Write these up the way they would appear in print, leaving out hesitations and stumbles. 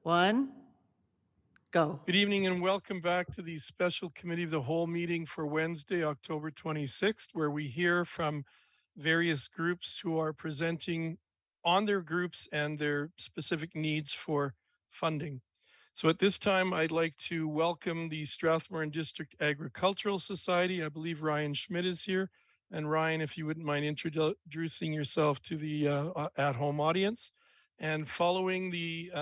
One, go. Good evening and welcome back to the special committee of the whole meeting for Wednesday, October 26th, where we hear from various groups who are presenting on their groups and their specific needs for funding. So at this time, I'd like to welcome the Strathmore and District Agricultural Society. I believe Ryan Schmidt is here. And Ryan, if you wouldn't mind introducing yourself to the at-home audience. And following the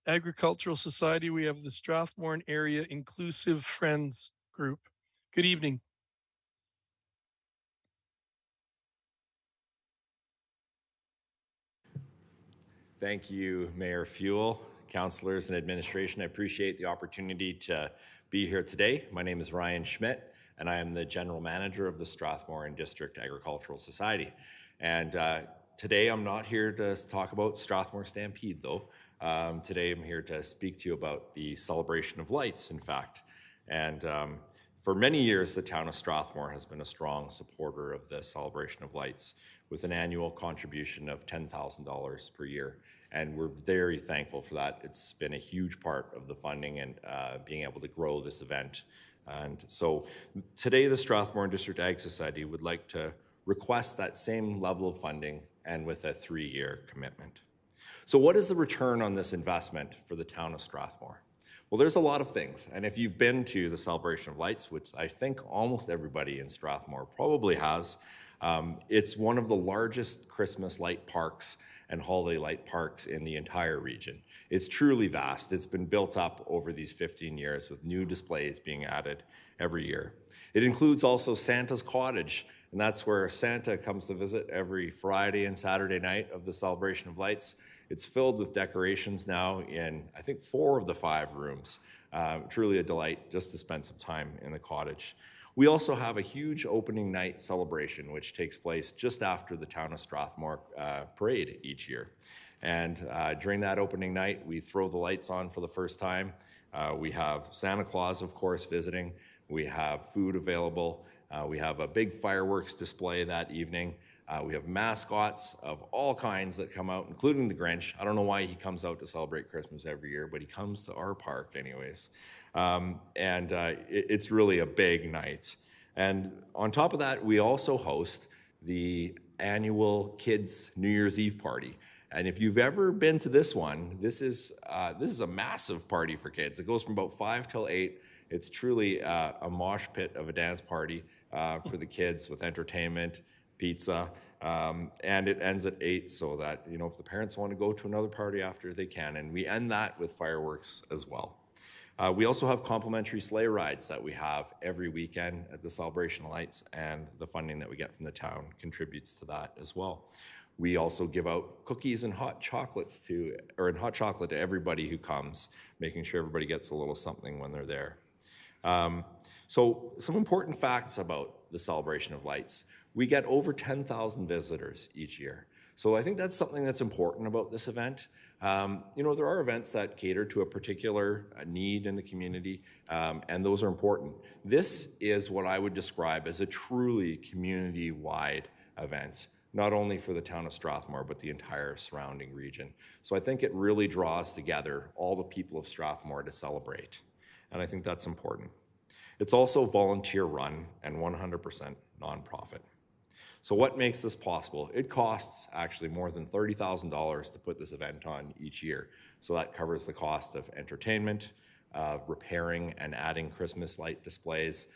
Agricultural Society, we have the Strathmore Area Inclusive Friends Group. Good evening. Thank you, Mayor Fuel, councillors and administration. I appreciate the opportunity to be here today. My name is Ryan Schmidt, and I am the General Manager of the Strathmore and District Agricultural Society. And today I'm not here to talk about Strathmore Stampede, though. Today I'm here to speak to you about the celebration of lights, in fact. And for many years, the town of Strathmore has been a strong supporter of the celebration of lights, with an annual contribution of $10,000 per year. And we're very thankful for that. It's been a huge part of the funding and being able to grow this event. And so today, the Strathmore and District Ag Society would like to request that same level of funding and with a 3-year commitment. So what is the return on this investment for the town of Strathmore? Well, there's a lot of things. And if you've been to the Celebration of Lights, which I think almost everybody in Strathmore probably has, it's one of the largest Christmas light parks and holiday light parks in the entire region. It's truly vast. It's been built up over these 15 years with new displays being added every year. It includes also Santa's Cottage, and that's where Santa comes to visit every Friday and Saturday night of the Celebration of Lights. It's filled with decorations now in, I think, 4 of the 5 rooms. Truly a delight just to spend some time in the cottage. We also have a huge opening night celebration, which takes place just after the Town of Strathmore parade each year. And during that opening night, we throw the lights on for the first time. We have Santa Claus, of course, visiting. We have food available. We have a big fireworks display that evening. We have mascots of all kinds that come out, including the Grinch. I don't know why he comes out to celebrate Christmas every year, but he comes to our park anyways. It's really a big night. And on top of that, we also host the annual Kids New Year's Eve party. And if you've ever been to this one, this is a massive party for kids. It goes from about 5 till 8. It's truly a mosh pit of a dance party for the kids with entertainment, pizza, and it ends at 8 so that, you know, if the parents want to go to another party after, they can. And we end that with fireworks as well. We also have complimentary sleigh rides that we have every weekend at the Celebration of Lights, and the funding that we get from the town contributes to that as well. We also give out cookies and hot chocolate to everybody who comes, making sure everybody gets a little something when they're there. So some important facts about the Celebration of Lights. We get over 10,000 visitors each year. So I think that's something that's important about this event. You know, there are events that cater to a particular need in the community, and those are important. This is what I would describe as a truly community-wide event, not only for the town of Strathmore, but the entire surrounding region. So I think it really draws together all the people of Strathmore to celebrate, and I think that's important. It's also volunteer-run and 100% nonprofit. So what makes this possible? It costs actually more than $30,000 to put this event on each year. So that covers the cost of entertainment, repairing and adding Christmas light displays,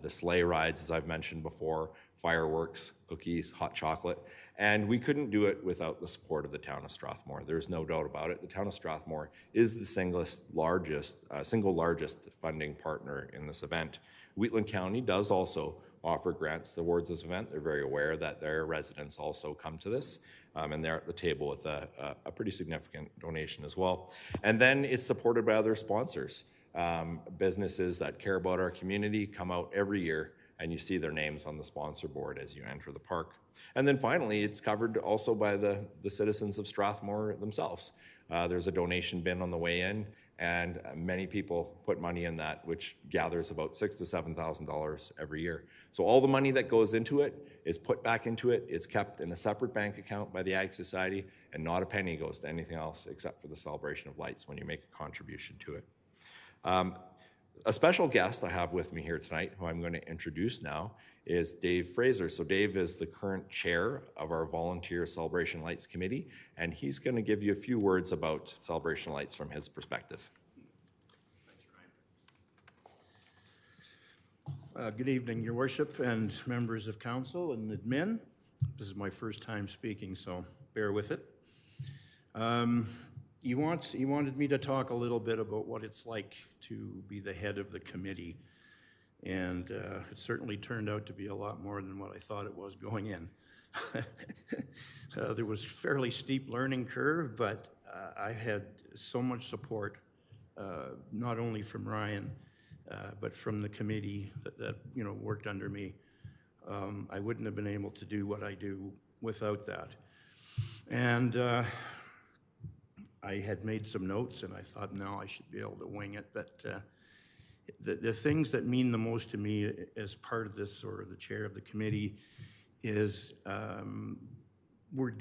the sleigh rides, as I've mentioned before, fireworks, cookies, hot chocolate. And we couldn't do it without the support of the town of Strathmore. There's no doubt about it. The town of Strathmore is the single largest funding partner in this event. Wheatland County does also offer grants towards this event. They're very aware that their residents also come to this, and they're at the table with a pretty significant donation as well. And then it's supported by other sponsors. Businesses that care about our community come out every year, and you see their names on the sponsor board as you enter the park. And then finally, it's covered also by the citizens of Strathmore themselves. There's a donation bin on the way in, and many people put money in that, which gathers about $6,000 to $7,000 every year. So all the money that goes into it is put back into it. It's kept in a separate bank account by the Ag Society, and not a penny goes to anything else except for the celebration of lights when you make a contribution to it. A special guest I have with me here tonight, who I'm going to introduce now, is Dave Fraser. So Dave is the current chair of our Volunteer Celebration Lights Committee, and he's going to give you a few words about Celebration Lights from his perspective. Good evening, Your Worship and members of council and admin. This is my first time speaking, so bear with it. He wanted me to talk a little bit about what it's like to be the head of the committee, and it certainly turned out to be a lot more than what I thought it was going in. There was a fairly steep learning curve, but I had so much support, not only from Ryan, but from the committee that worked under me. I wouldn't have been able to do what I do without that. And I had made some notes, and I thought, no, I should be able to wing it. But the things that mean the most to me as part of this, or the chair of the committee, is we're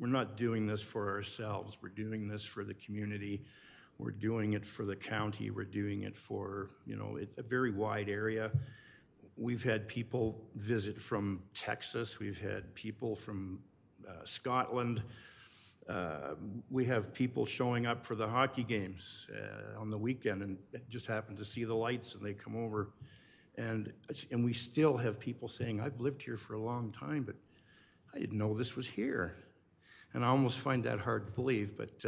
not doing this for ourselves. We're doing this for the community. We're doing it for the county. We're doing it for, a very wide area. We've had people visit from Texas. We've had people from Scotland. We have people showing up for the hockey games on the weekend and just happen to see the lights, and they come over. And we still have people saying, I've lived here for a long time, but I didn't know this was here. And I almost find that hard to believe, but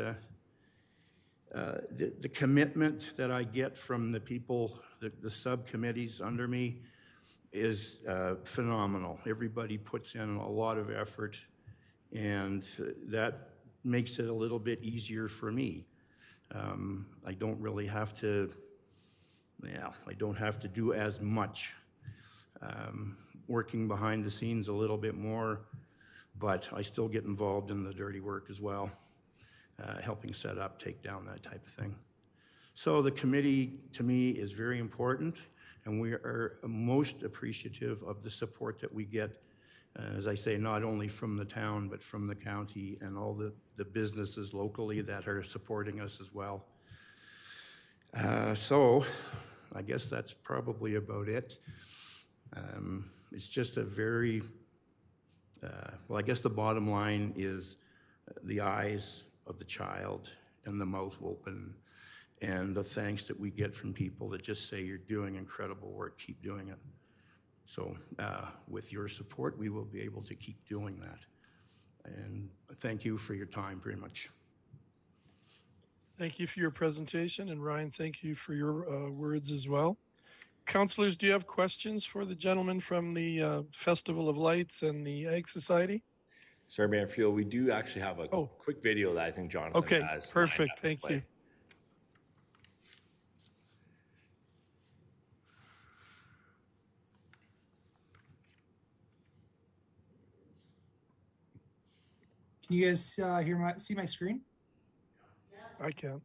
the commitment that I get from the people, the subcommittees under me, is phenomenal. Everybody puts in a lot of effort, and that makes it a little bit easier for me. I don't really have to, I don't have to do as much. Working behind the scenes a little bit more, but I still get involved in the dirty work as well. Helping set up, take down, that type of thing. So the committee, to me, is very important, and we are most appreciative of the support that we get, as I say, not only from the town, but from the county and all the businesses locally that are supporting us as well. So I guess that's probably about it. It's just a very, well, I guess the bottom line is the eyes of the child and the mouth open, and the thanks that we get from people that just say, you're doing incredible work, keep doing it. So with your support, we will be able to keep doing that. And thank you for your time very much. Thank you for your presentation, and Ryan, thank you for your words as well. Councillors, do you have questions for the gentleman from the Festival of Lights and the Ag Society? Sorry, Mayor Field, we do actually have a quick video that I think Jonathan has. Okay, perfect. Thank you. Can you guys see my screen? I can.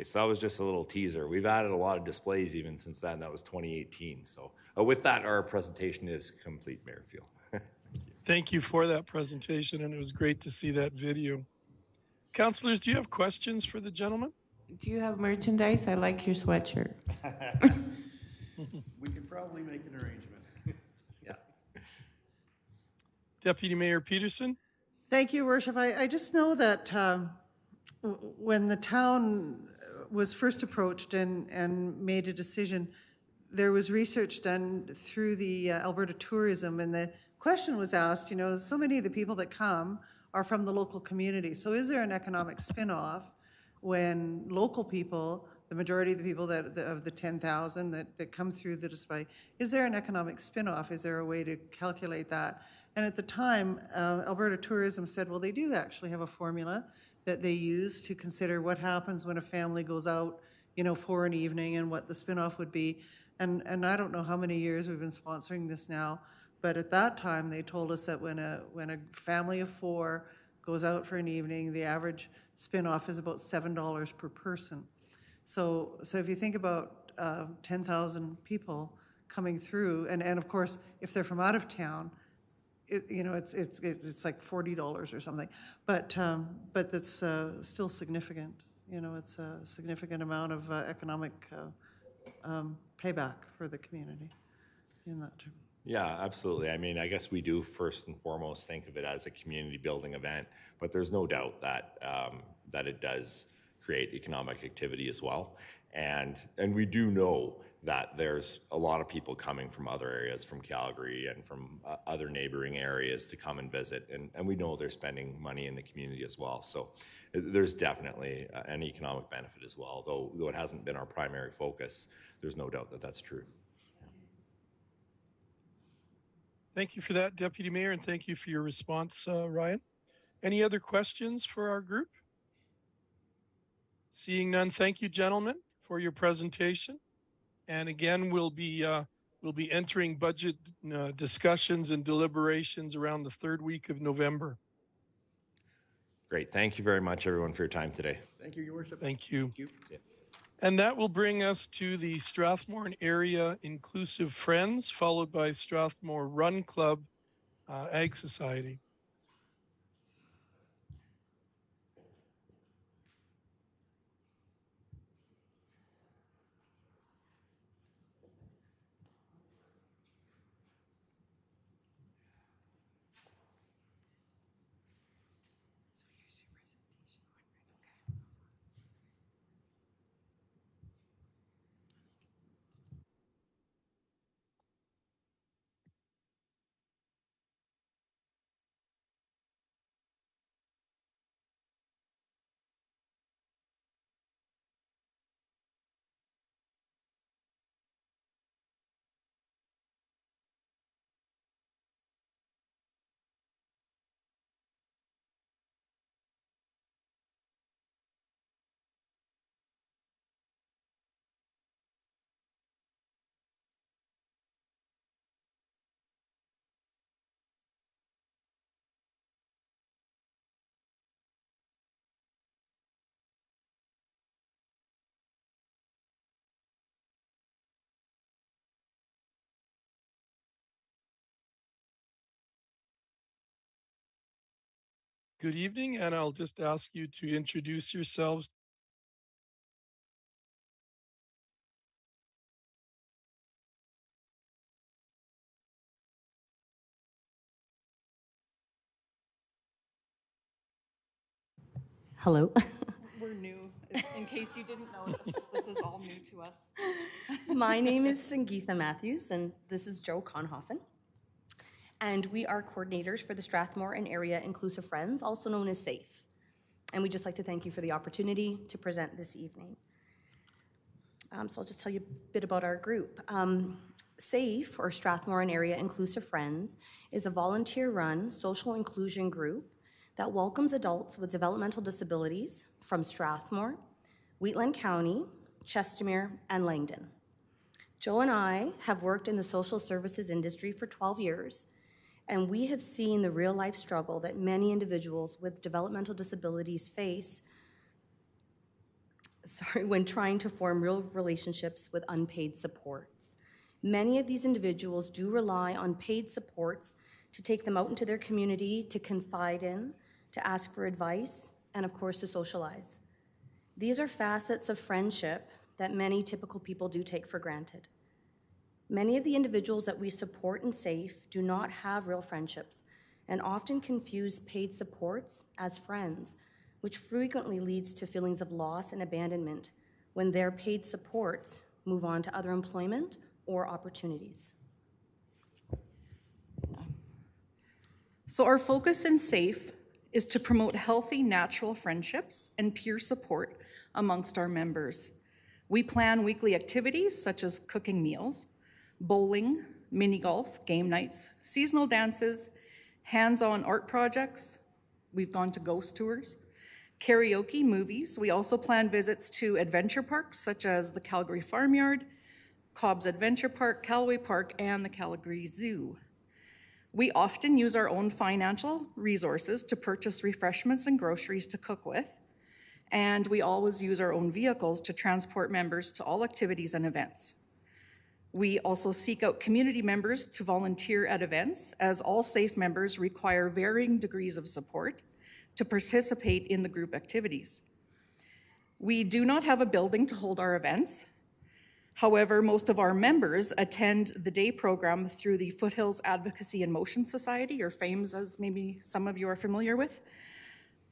Okay, so that was just a little teaser. We've added a lot of displays even since then. That was 2018. So with that, our presentation is complete, Mayor Field. Thank you for that presentation, and it was great to see that video. Councillors, do you have questions for the gentleman? Do you have merchandise? I like your sweatshirt. We could probably make an arrangement. Yeah. Deputy Mayor Peterson? Thank you, Worship. I just know that when the town was first approached and made a decision, there was research done through the Alberta Tourism, and the question was asked, you know, so many of the people that come are from the local community. So is there an economic spin-off when local people, the majority of the people of the 10,000 that come through the display, is there an economic spin-off? Is there a way to calculate that? And at the time, Alberta Tourism said, well, they do actually have a formula that they use to consider what happens when a family goes out, you know, for an evening and what the spin-off would be. And I don't know how many years we've been sponsoring this now, but at that time they told us that when a family of 4 goes out for an evening, the average spin-off is about $7 per person. So if you think about 10,000 people coming through, and of course, if they're from out of town, you know, it's like $40 or something, but that's still significant. You know, it's a significant amount of economic payback for the community in that term. Yeah, absolutely. I mean, I guess we do first and foremost think of it as a community building event, but there's no doubt that that it does create economic activity as well. And we do know that there's a lot of people coming from other areas, from Calgary and from other neighboring areas to come and visit. And we know they're spending money in the community as well. So there's definitely an economic benefit as well. Though it hasn't been our primary focus, there's no doubt that that's true. Thank you for that, Deputy Mayor, and thank you for your response, Ryan. Any other questions for our group? Seeing none, thank you, gentlemen, for your presentation. And again, we'll be entering budget discussions and deliberations around the 3rd week of November. Great. Thank you very much, everyone, for your time today. Thank you, Your Worship. Thank you. Thank you. And that will bring us to the Strathmore and Area Inclusive Friends, followed by Strathmore Run Club Ag Society. Good evening, and I'll just ask you to introduce yourselves. Hello. We're new. In case you didn't notice, this is all new to us. My name is Sangeetha Matthews, and this is Joe Conhoffen. And we are coordinators for the Strathmore and Area Inclusive Friends, also known as SAFE. And we'd just like to thank you for the opportunity to present this evening. So I'll just tell you a bit about our group. SAFE, or Strathmore and Area Inclusive Friends, is a volunteer-run social inclusion group that welcomes adults with developmental disabilities from Strathmore, Wheatland County, Chestermere, and Langdon. Joe and I have worked in the social services industry for 12 years, and we have seen the real-life struggle that many individuals with developmental disabilities face when trying to form real relationships with unpaid supports. Many of these individuals do rely on paid supports to take them out into their community, to confide in, to ask for advice, and of course to socialize. These are facets of friendship that many typical people do take for granted. Many of the individuals that we support in SAFE do not have real friendships and often confuse paid supports as friends, which frequently leads to feelings of loss and abandonment when their paid supports move on to other employment or opportunities. So our focus in SAFE is to promote healthy, natural friendships and peer support amongst our members. We plan weekly activities such as cooking meals, bowling, mini golf, game nights, seasonal dances, hands-on art projects. We've gone to ghost tours, karaoke, movies. We also plan visits to adventure parks such as the Calgary Farmyard, Cobb's Adventure Park, Callaway Park, and the Calgary Zoo. We often use our own financial resources to purchase refreshments and groceries to cook with, and we always use our own vehicles to transport members to all activities and events. We also seek out community members to volunteer at events, as all SAFE members require varying degrees of support to participate in the group activities. We do not have a building to hold our events. However, most of our members attend the day program through the Foothills Advocacy and Motion Society, or FAMES as maybe some of you are familiar with.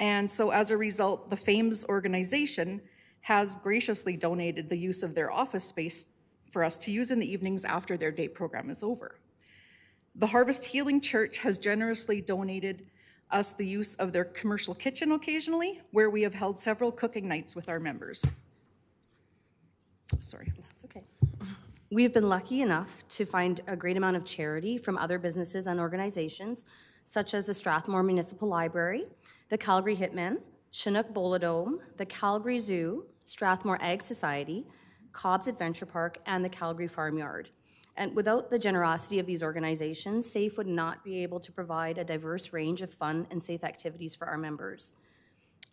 And so as a result, the FAMES organization has graciously donated the use of their office space for us to use in the evenings after their day program is over. The Harvest Healing Church has generously donated us the use of their commercial kitchen occasionally, where we have held several cooking nights with our members. Sorry. That's okay. We've been lucky enough to find a great amount of charity from other businesses and organizations, such as the Strathmore Municipal Library, the Calgary Hitmen, Chinook Bolidome, the Calgary Zoo, Strathmore Ag Society, Cobb's Adventure Park, and the Calgary Farmyard. And without the generosity of these organizations, SAFE would not be able to provide a diverse range of fun and safe activities for our members.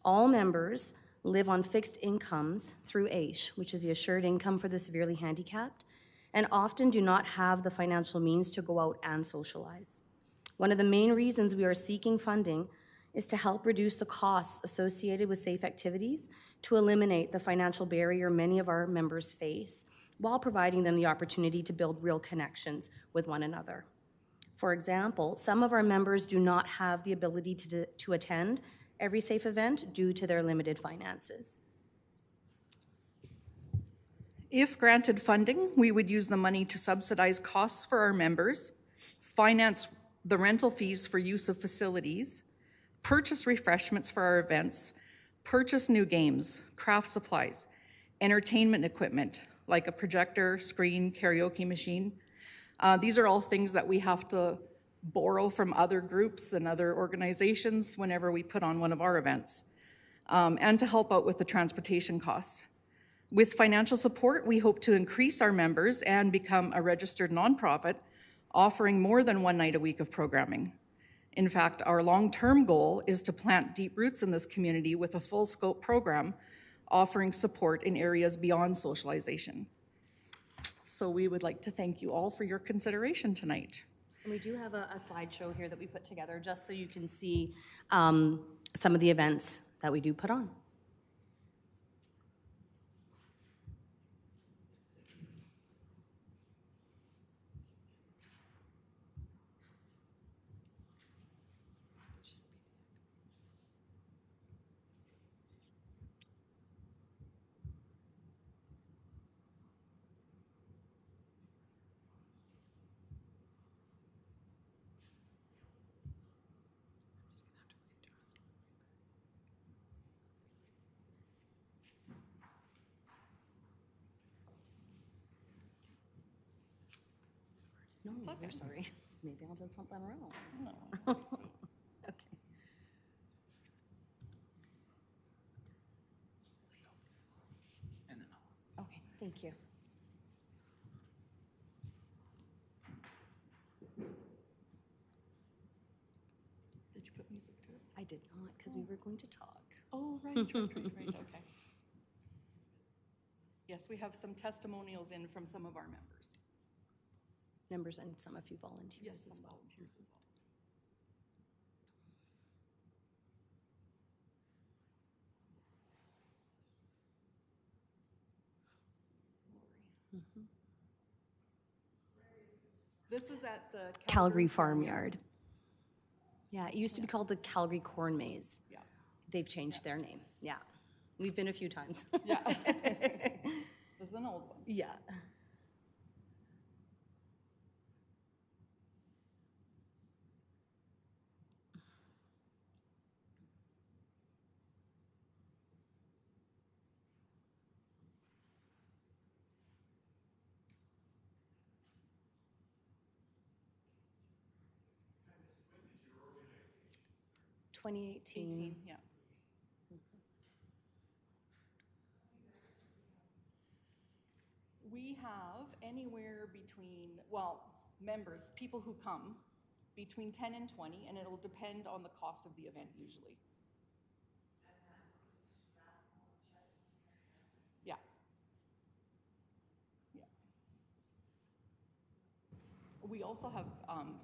All members live on fixed incomes through AISH, which is the Assured Income for the Severely Handicapped, and often do not have the financial means to go out and socialize. One of the main reasons we are seeking funding is to help reduce the costs associated with SAFE activities, to eliminate the financial barrier many of our members face, while providing them the opportunity to build real connections with one another. For example, some of our members do not have the ability to attend every SAFE event due to their limited finances. If granted funding, we would use the money to subsidize costs for our members, finance the rental fees for use of facilities, purchase refreshments for our events, purchase new games, craft supplies, entertainment equipment like a projector, screen, karaoke machine. These are all things that we have to borrow from other groups and other organizations whenever we put on one of our events, and to help out with the transportation costs. With financial support, we hope to increase our members and become a registered nonprofit, offering more than one night a week of programming. In fact, our long-term goal is to plant deep roots in this community with a full scope program offering support in areas beyond socialization. So we would like to thank you all for your consideration tonight. And we do have a slideshow here that we put together just so you can see some of the events that we do put on. No, you're sorry. Maybe I'll do something wrong. No. Okay. Okay, thank you. Did you put music to it? I did not, because we were going to talk. Oh, right, okay. Yes, we have some testimonials in from some of our members. Members and a few volunteers Yes, as some well. volunteers as well. This is at the Calgary Farmyard. Yeah, it used to be called the Calgary Corn Maze. Yeah. They've changed their name. Yeah. We've been a few times. Yeah. This is an old one. Yeah. Mm. 2018. Yeah. We have anywhere between, well, members, people who come, between 10 and 20, and it'll depend on the cost of the event usually. Yeah. Yeah. We also have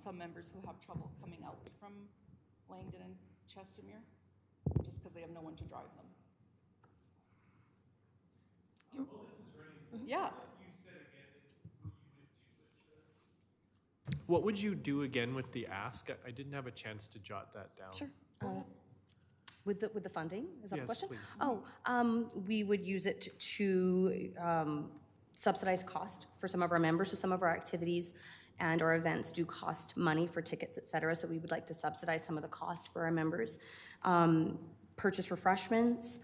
some members who have trouble coming out from Langdon and Chestermere, just because they have no one to drive them. Yeah. What would you do again with the ask? I didn't have a chance to jot that down. Sure. With the funding, is that the Yes, question? please. Oh, we would use it to subsidize cost for some of our members. So some of our activities and our events do cost money for tickets, et cetera. So we would like to subsidize some of the cost for our members. Purchase refreshments.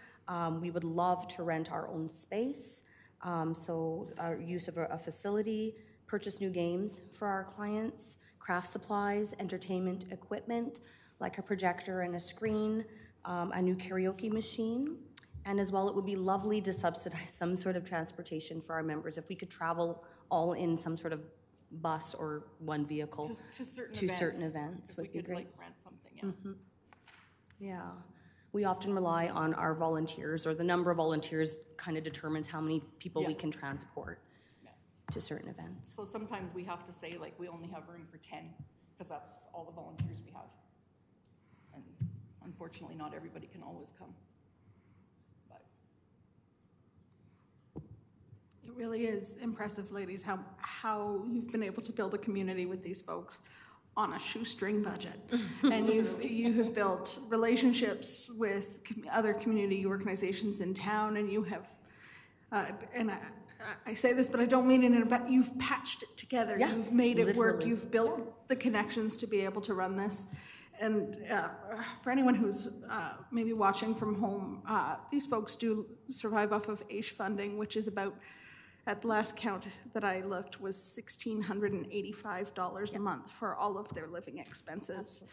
We would love to rent our own space. So our use of a facility, purchase new games for our clients, craft supplies, entertainment equipment, like a projector and a screen, a new karaoke machine. And as well, it would be lovely to subsidize some sort of transportation for our members. If we could travel all in some sort of bus or one vehicle To certain to events. certain events If would we be could, great. like, rent something, yeah. Yeah. We often rely on our volunteers, or the number of volunteers kind of determines how many people we Yeah. can transport Yeah. to certain events. So sometimes we have to say, like, we only have room for 10, because that's all the volunteers we have. And unfortunately, not everybody can always come. But It really is impressive, ladies, how you've been able to build a community with these folks on a shoestring budget. And you have built relationships with other community organizations in town, and you have, and I say this, but I don't mean it in a bad, you've patched it together. Yeah, You've made it work. literally. You've built the connections to be able to run this. And for anyone who's maybe watching from home, these folks do survive off of AISH funding, which is about, at the last count that I looked, was $1,685 a month for all of their living expenses,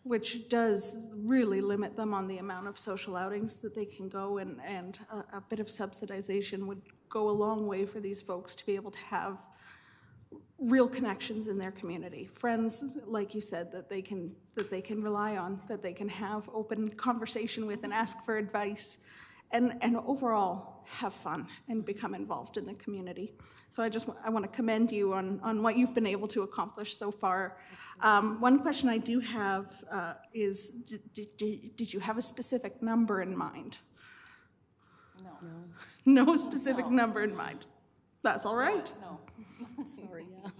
which does really limit them on the amount of social outings that they can go, and a bit of subsidization would go a long way for these folks to be able to have real connections in their community, friends, like you said, that they can rely on, that they can have open conversation with and ask for advice, and overall have fun and become involved in the community. So I want to commend you on what you've been able to accomplish so far. One question I do have is, did you have a specific number in mind? no. No specific number in mind. That's all right. No. Sorry, yeah.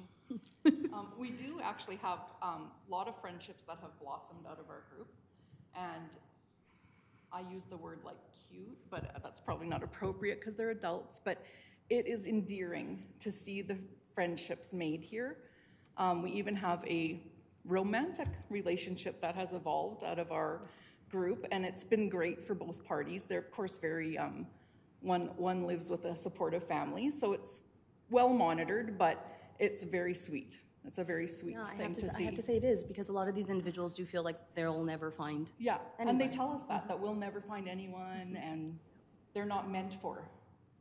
We do actually have a lot of friendships that have blossomed out of our group, and I use the word like cute, but that's probably not appropriate because they're adults, but it is endearing to see the friendships made here. We even have a romantic relationship that has evolved out of our group, and it's been great for both parties. They're of course very, one lives with a supportive family, so it's well monitored, but it's very sweet. It's a very sweet No, thing to see. I have to say it is, because a lot of these individuals do feel like they'll never find. Yeah, and they Anyway. tell us that we'll never find anyone, and they're not meant for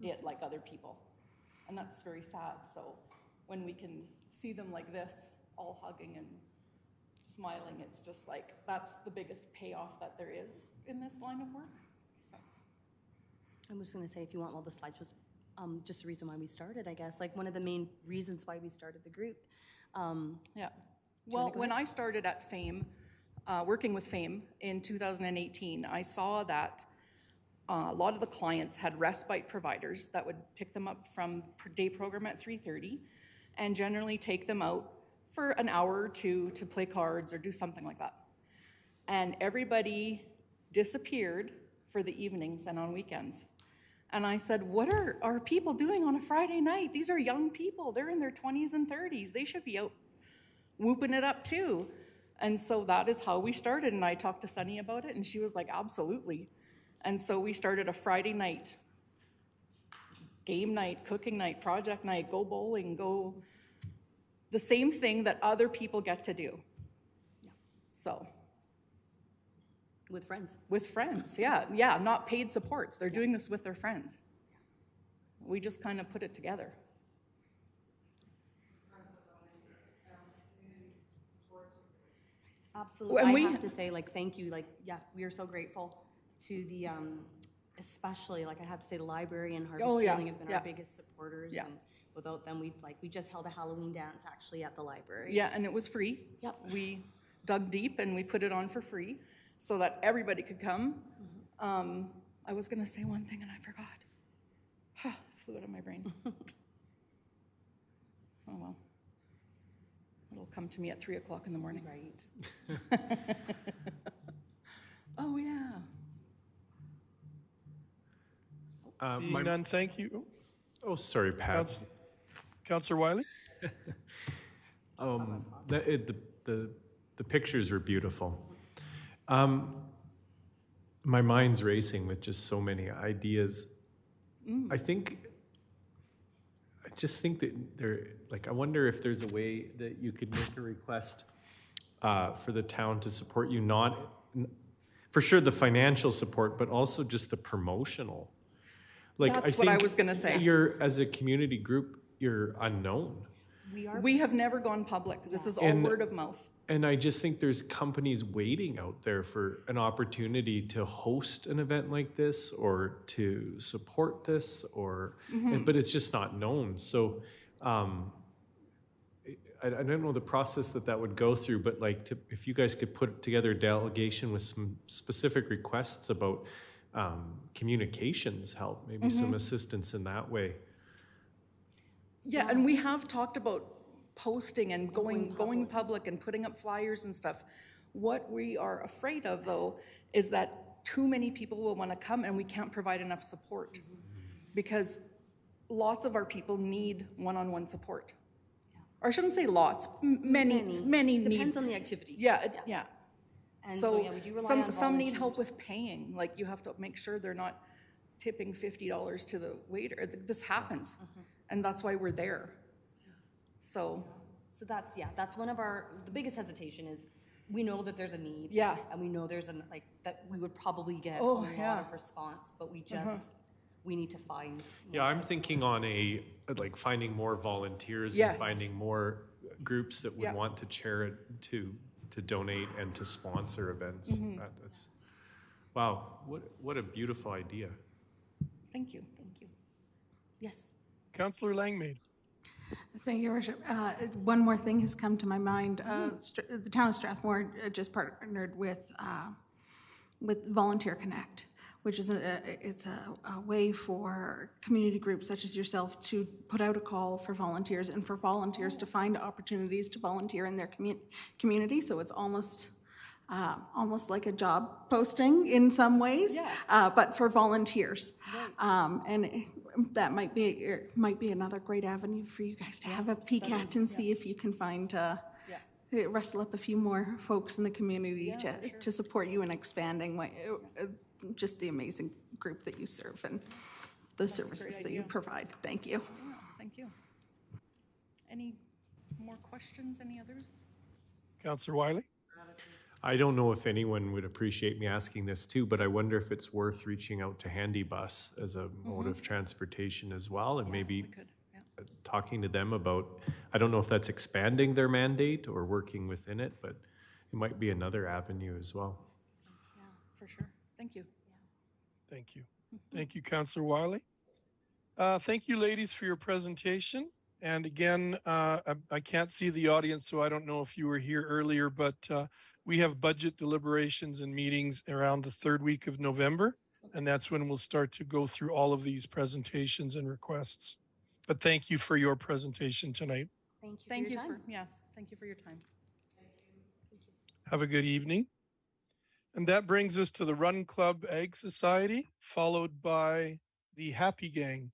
it like other people. And that's very sad. So when we can see them like this, all hugging and smiling, it's just like, that's the biggest payoff that there is in this line of work. So, I'm just going to say, if you want all the slideshows just the reason why we started, I guess, like one of the main reasons why we started the group. Yeah. Well, when I started at FAME, working with FAME in 2018, I saw that a lot of the clients had respite providers that would pick them up from day program at 3:30 and generally take them out for an hour or two to play cards or do something like that. And everybody disappeared for the evenings and on weekends. And I said, what are our people doing on a Friday night? These are young people. They're in their 20s and 30s. They should be out whooping it up too. And so that is how we started. And I talked to Sunny about it, and she was like, absolutely. And so we started a Friday night, game night, cooking night, project night, go bowling, go the same thing that other people get to do. Yeah. So. With friends. With friends, yeah. Yeah, not paid supports. They're doing this with their friends. We just kind of put it together. Absolutely. And I we have to say, like, thank you. Like, yeah, we are so grateful to the, especially, like, I have to say, the library and Harvest Healing have been our biggest supporters. Yeah. And without them, we just held a Halloween dance actually at the library. Yeah, and it was free. Yep. We dug deep and we put it on for free so that everybody could come. I was going to say one thing and I forgot. Flew out of my brain. Oh, well. It'll come to me at 3 o'clock in the morning. Right. Oh, yeah. Seeing none, thank you. Oh, sorry, Pat. Councillor Wiley? The pictures were beautiful. My mind's racing with just so many ideas. I just think that I wonder if there's a way that you could make a request for the town to support you, not for sure the financial support, but also just the promotional. That's what I was going to say. You're, as a community group, you're unknown. We have never gone public. This is all word of mouth. And I just think there's companies waiting out there for an opportunity to host an event like this or to support this, but it's just not known. So I don't know the process that would go through, but if you guys could put together a delegation with some specific requests about communications help, maybe some assistance in that way. Yeah, and we have talked about posting and going public and putting up flyers and stuff. What we are afraid of, though, is that too many people will want to come and we can't provide enough support because lots of our people need one-on-one support. Or I shouldn't say lots, many need. Depends on the activity. Yeah. And so we do rely on some need help volunteers. with paying. Like you have to make sure they're not tipping $50 to the waiter. This happens, and that's why we're there. So that's one of the biggest hesitation is we know that there's a need. Yeah. And we know there's that we would probably get a Oh, lot yeah. of response, but we just, we need to find. Yeah, I'm thinking on finding more volunteers Yes. and finding more groups that would Yeah. want to chair it, to donate and to sponsor events. That's wow, what a beautiful idea. thank you. Yes. Councillor Langmaid? Thank you, Your Worship. One more thing has come to my mind. The town of Strathmore just partnered with Volunteer Connect, which is a way for community groups such as yourself to put out a call for volunteers and for volunteers to find opportunities to volunteer in their community. So it's almost like a job posting in some ways, but for volunteers. And that might be another great avenue for you guys to have a peek at and see if you can find rustle up a few more folks in the community to support you in expanding just the amazing group that you serve and the services that you provide. Thank you. Thank you. Any more questions? Any others? Councillor Wiley? I don't know if anyone would appreciate me asking this too, but I wonder if it's worth reaching out to Handy Bus as a mode of transportation as well, and maybe talking to them about, I don't know if that's expanding their mandate or working within it, but it might be another avenue as well. Yeah, for sure. Thank you. Thank you. Thank you, Councillor Wiley. Thank you, ladies, for your presentation. And again, I can't see the audience, so I don't know if you were here earlier, but we have budget deliberations and meetings around the third week of November. And that's when we'll start to go through all of these presentations and requests. But thank you for your presentation tonight. Thank you for Thank your you time. thank you for your time. Have a good evening. And that brings us to the Run Club Ag Society, followed by the Happy Gang.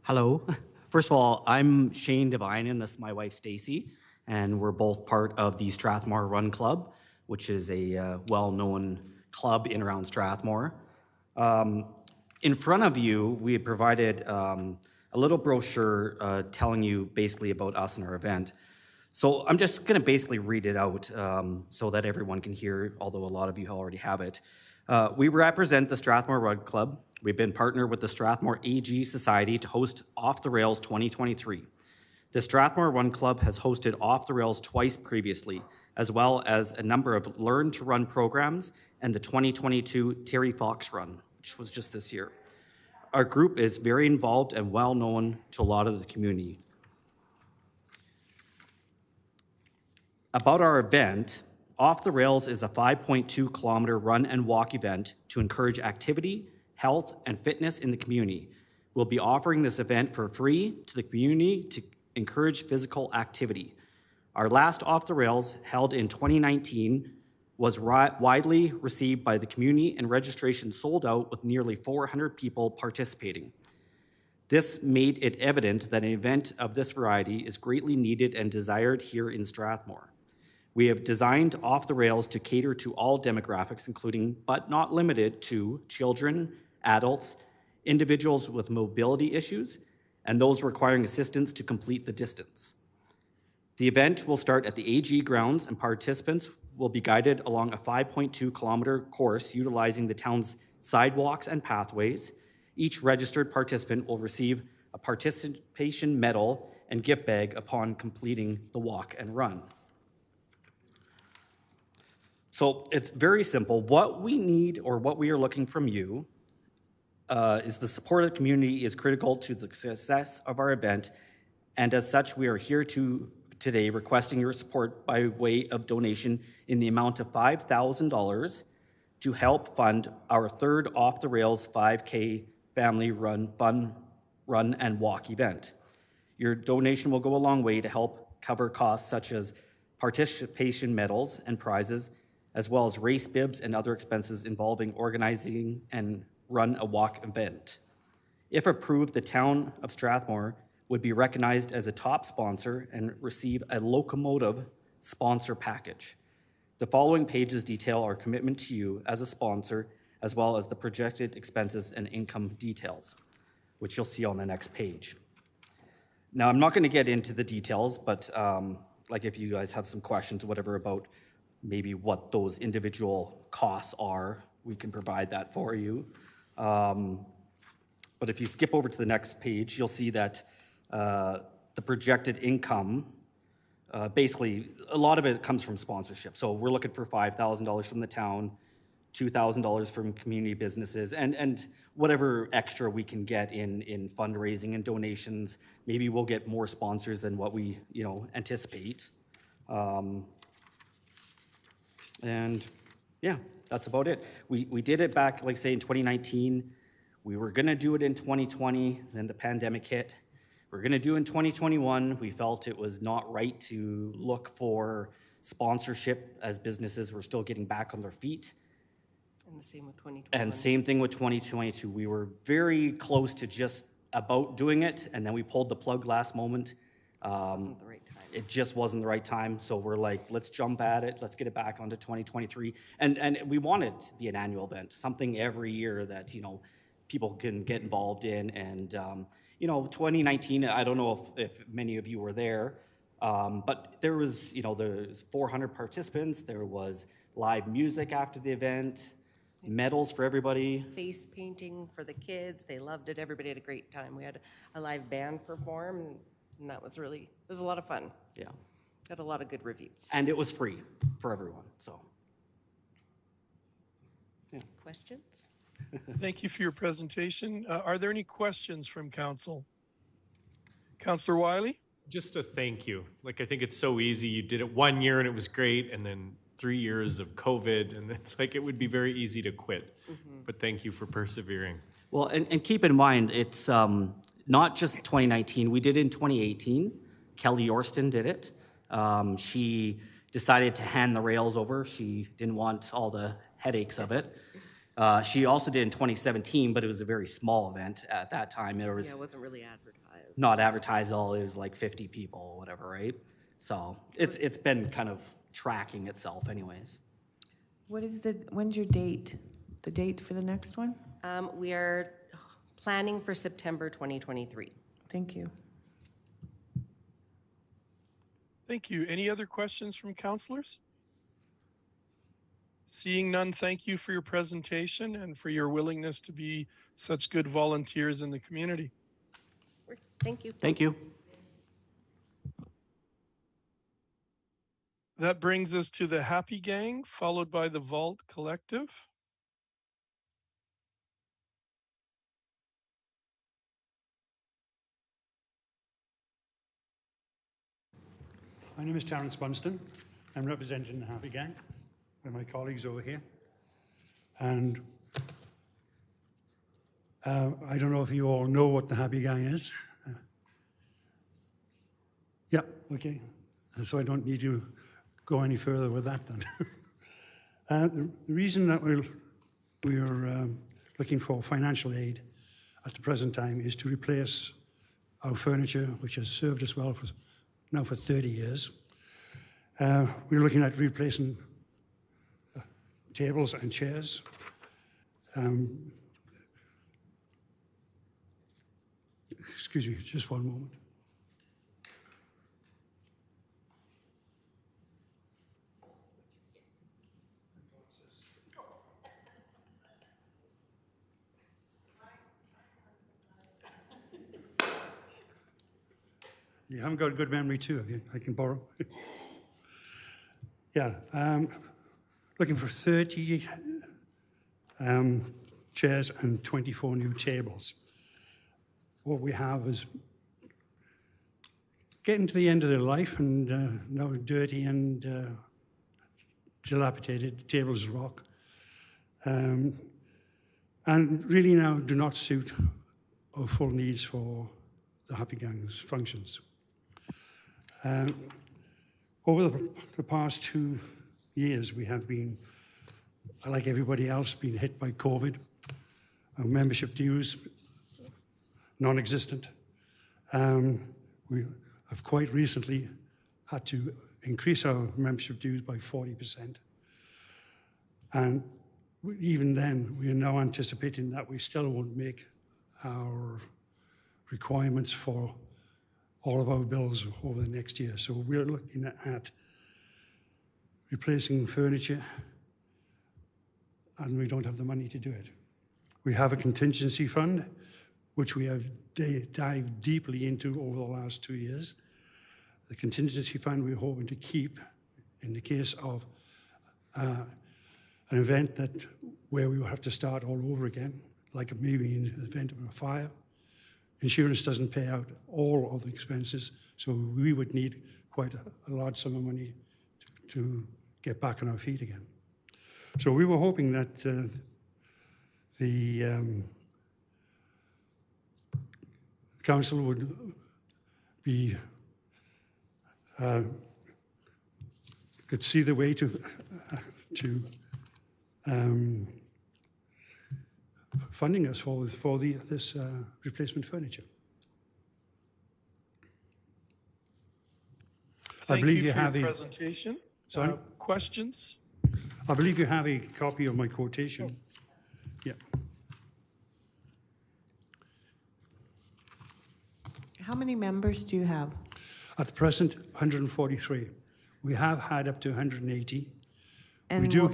Hello. First of all, I'm Shane Devine, and this is my wife Stacy, and we're both part of the Strathmore Run Club, which is a well-known club in around Strathmore. In front of you, we have provided a little brochure telling you basically about us and our event. So I'm just going to basically read it out so that everyone can hear, although a lot of you already have it. We represent the Strathmore Run Club. We've been partnered with the Strathmore AG Society to host Off the Rails 2023. The Strathmore Run Club has hosted Off the Rails twice previously, as well as a number of Learn to Run programs and the 2022 Terry Fox Run, which was just this year. Our group is very involved and well known to a lot of the community. About our event, Off the Rails is a 5.2 kilometer run and walk event to encourage activity, health, and fitness in the community. We'll be offering this event for free to the community to encourage physical activity. Our last Off the Rails, held in 2019, was widely received by the community, and registration sold out with nearly 400 people participating. This made it evident that an event of this variety is greatly needed and desired here in Strathmore. We have designed Off the Rails to cater to all demographics, including, but not limited to, children, adults, individuals with mobility issues, and those requiring assistance to complete the distance. The event will start at the AG grounds, and participants will be guided along a 5.2 kilometer course utilizing the town's sidewalks and pathways. Each registered participant will receive a participation medal and gift bag upon completing the walk and run. So it's very simple. What we need, or what we are looking from you, is the support of the community is critical to the success of our event, and as such, we are here today requesting your support by way of donation in the amount of $5,000 to help fund our third Off the Rails 5K family fun run and walk event. Your donation will go a long way to help cover costs such as participation medals and prizes, as well as race bibs and other expenses involving organizing and run a walk event. If approved, the town of Strathmore would be recognized as a top sponsor and receive a locomotive sponsor package. The following pages detail our commitment to you as a sponsor, as well as the projected expenses and income details, which you'll see on the next page. Now, I'm not going to get into the details, but like if you guys have some questions, whatever, about maybe what those individual costs are, we can provide that for you. But if you skip over to the next page, you'll see that the projected income, basically, a lot of it comes from sponsorship. So we're looking for $5,000 from the town, $2,000 from community businesses, and whatever extra we can get in fundraising and donations. Maybe we'll get more sponsors than what we anticipate. And yeah, that's about it. We did it back, like say, in 2019. We were gonna do it in 2020, then the pandemic hit. We're gonna do it in 2021. We felt it was not right to look for sponsorship as businesses were still getting back on their feet. And the same with 2021. And same thing with 2022. We were very close to just about doing it, and then we pulled the plug last moment. Wasn't the right time. It just wasn't the right time, so we're like, let's jump at it. Let's get it back onto 2023. And we want it to be an annual event, something every year that people can get involved in. And 2019, I don't know if many of you were there, but there was there's 400 participants. There was live music after the event. medals for everybody. Face painting for the kids. They loved it. Everybody had a great time. We had a live band perform, and that was really, it was a lot of fun. Yeah. Got a lot of good reviews. And it was free for everyone, so. Questions? Thank you for your presentation. Are there any questions from council? Councillor Wiley? Just a thank you. Like, I think it's so easy. You did it 1 year and it was great, and then 3 years of COVID, and it's like, it would be very easy to quit. But thank you for persevering. Well, and keep in mind, it's not just 2019. We did it in 2018. Kelly Yorston did it. She decided to hand the rails over. She didn't want all the headaches of it. She also did in 2017, but it was a very small event at that time. It was Yeah, it wasn't really advertised. not advertised at all. It was like 50 people, whatever, right? So it's been kind of tracking itself anyways. When's your date? The date for the next one? We are planning for September 2023. Thank you. Thank you. Any other questions from councillors? Seeing none, thank you for your presentation and for your willingness to be such good volunteers in the community. Thank you. Thank you. That brings us to the Happy Gang, followed by the Vault Collective. My name is Terence Bunston. I'm representing the Happy Gang with my colleagues over here. And I don't know if you all know what the Happy Gang is. Yeah, okay. So I don't need to go any further with that then. The reason that we're looking for financial aid at the present time is to replace our furniture, which has served us well for 30 years. We're looking at replacing tables and chairs. Excuse me, just one moment. You haven't got a good memory too, have you? I can borrow. Yeah, looking for 30 chairs and 24 new tables. What we have is getting to the end of their life and now dirty and dilapidated, tables rock. And really now do not suit our full needs for the Happy Gang's functions. Over the past 2 years, we have been, like everybody else, been hit by COVID. Our membership dues, non-existent. We have quite recently had to increase our membership dues by 40%. And even then, we are now anticipating that we still won't make our requirements for all of our bills over the next year. So we're looking at replacing furniture, and we don't have the money to do it. We have a contingency fund, which we have dived deeply into over the last 2 years. The contingency fund we're hoping to keep in the case of an event where we will have to start all over again, like maybe in the event of a fire. Insurance doesn't pay out all of the expenses, so we would need quite a large sum of money to get back on our feet again. So we were hoping that the council would be could see the way to funding us for this replacement furniture. I believe you have a presentation. Sorry? Questions? I believe you have a copy of my quotation. Yeah. How many members do you have? At the present, 143. We have had up to 180. And we do.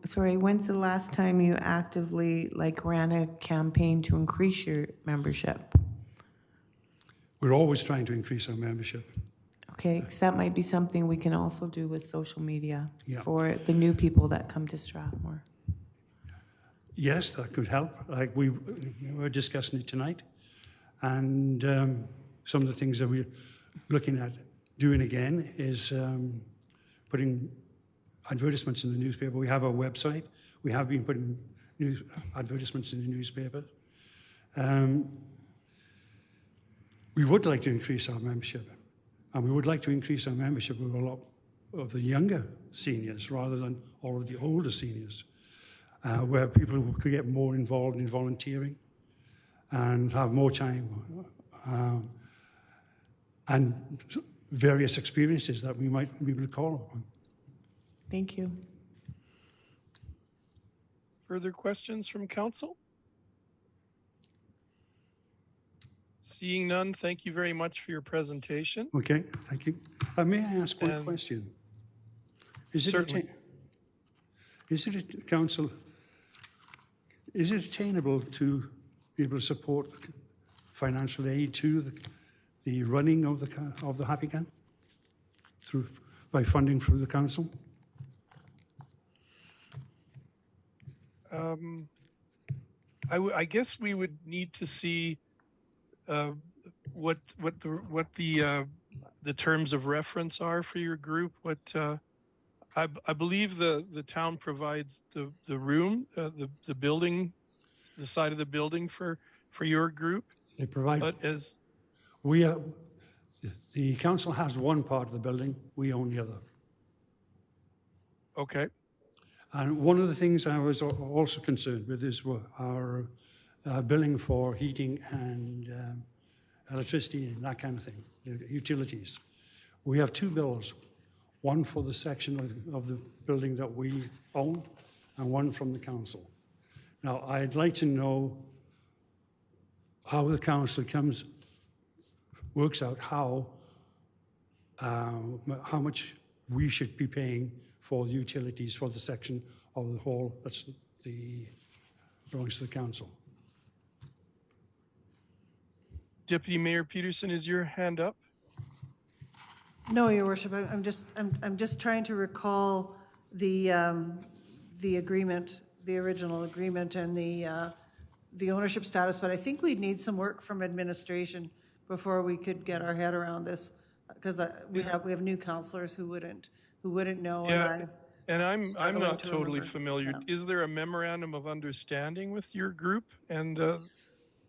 Sorry, when's the last time you actively ran a campaign to increase your membership? We're always trying to increase our membership. Okay, because that might be something we can also do with social media Yeah. for the new people that come to Strathmore. Yes, that could help. Like we were discussing it tonight, and some of the things that we're looking at doing again is putting advertisements in the newspaper. We have our website. We have been putting advertisements in the newspaper. We would like to increase our membership, and we would like to increase our membership with a lot of the younger seniors rather than all of the older seniors, where people could get more involved in volunteering and have more time and various experiences that we might be able to call upon. Thank you. Further questions from council? Seeing none, thank you very much for your presentation. Okay, thank you. May I ask one question? Certainly. Council, is it attainable to be able to support financial aid to the running of the Happy Gang by funding through the council? I guess we would need to see what the terms of reference are for your group. I believe the town provides the room, the building, the side of the building for your group. They provide. But as the council has one part of the building, we own the other. Okay. And one of the things I was also concerned with is our billing for heating and electricity and that kind of thing, utilities. We have two bills, one for the section of the building that we own and one from the council. Now, I'd like to know how the council works out how much we should be paying for the utilities for the section of the hall that belongs to the council. Deputy Mayor Peterson, is your hand up? No, Your Worship, I'm just trying to recall the agreement, the original agreement, and the ownership status, but I think we'd need some work from administration before we could get our head around this, because we have new councillors who wouldn't know. Yeah, and I'm not to totally remember. familiar. Yeah. Is there a memorandum of understanding with your group and Yes,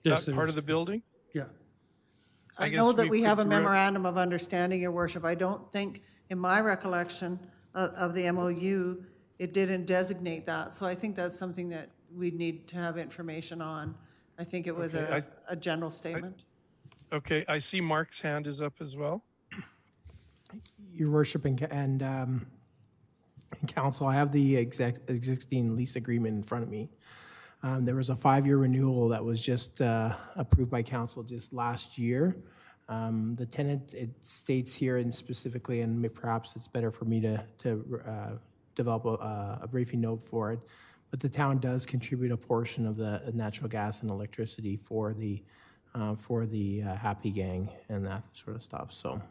that there part is. of the building? Yeah. I guess know that we we have a could memorandum of understanding, Your Worship. I don't think, in my recollection of the MOU, it didn't designate that. So I think that's something that we'd need to have information on. I think it was Okay, a general statement. Okay, I see Mark's hand is up as well. Your Worship and Council, I have the existing lease agreement in front of me. There was a 5-year renewal that was just approved by Council just last year. The tenant, it states here and specifically, and perhaps it's better for me to develop a briefing note for it, but the town does contribute a portion of the natural gas and electricity for the Happy Gang and that sort of stuff. So.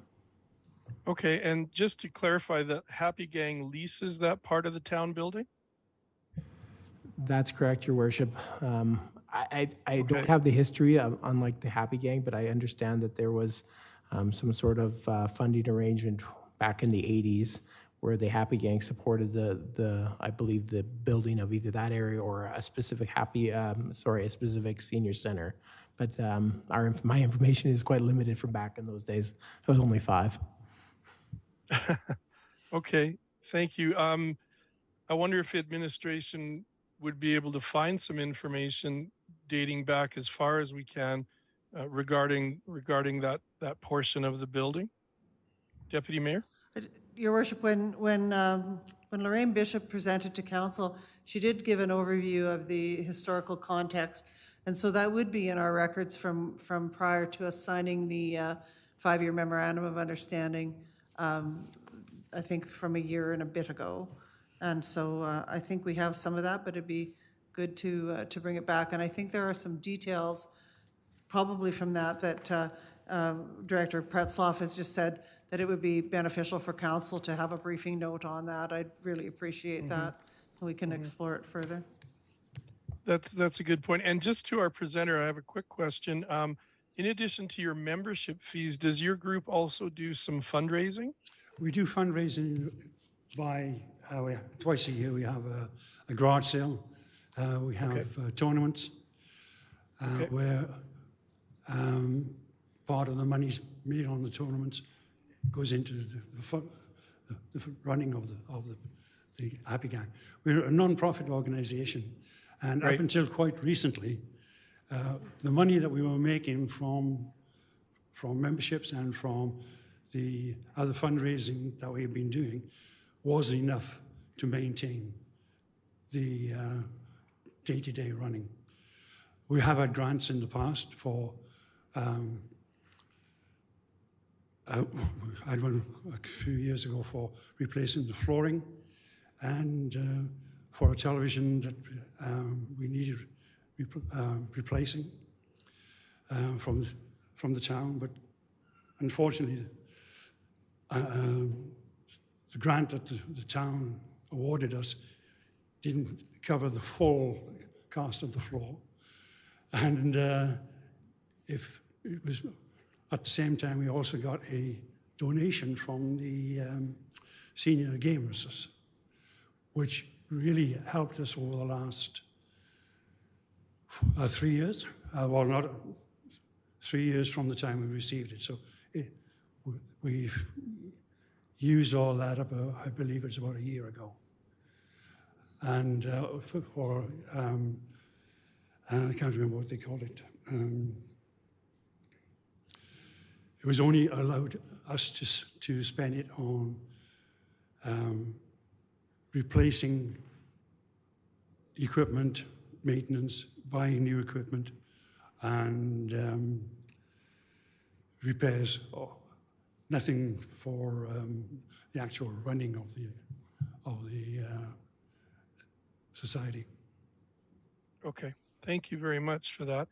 Okay, and just to clarify, the Happy Gang leases that part of the town building? That's correct, Your Worship. I Okay. don't have the history of, unlike the Happy Gang, but I understand that there was some sort of funding arrangement back in the 80s where the Happy Gang supported I believe the building of either that area or a specific a specific senior center. But my information is quite limited from back in those days. I was only 5. Okay, thank you. I wonder if administration would be able to find some information dating back as far as we can regarding that portion of the building. Deputy Mayor? Your Worship, when Lorraine Bishop presented to council, she did give an overview of the historical context, and so that would be in our records from prior to us signing the 5-year memorandum of understanding, I think from a year and a bit ago. And so I think we have some of that, but it'd be good to bring it back. And I think there are some details probably from that Director Pretzloff has just said that it would be beneficial for council to have a briefing note on that. I'd really appreciate that. We can explore it further. That's a good point. And just to our presenter, I have a quick question. In addition to your membership fees, does your group also do some fundraising? We do fundraising by twice a year. We have a garage sale. We have tournaments where part of the money's made on the tournaments goes into the running of the Happy Gang. We're a non-profit organization, and up until quite recently, the money that we were making from memberships and from the other fundraising that we've been doing was enough to maintain the day-to-day running. We have had grants in the past for I had one a few years ago for replacing the flooring and for a television that we needed replacing from the town, but unfortunately the grant that the town awarded us didn't cover the full cost of the floor, and if it was at the same time we also got a donation from the senior gamers, which really helped us over the last 3 years. Well, not 3 years from the time we received it. So we've used all that up, I believe it's about a year ago. And I can't remember what they called it. It was only allowed us to spend it on replacing equipment, maintenance, buying new equipment, and repairs. Nothing for the actual running of the society. Okay, thank you very much for that.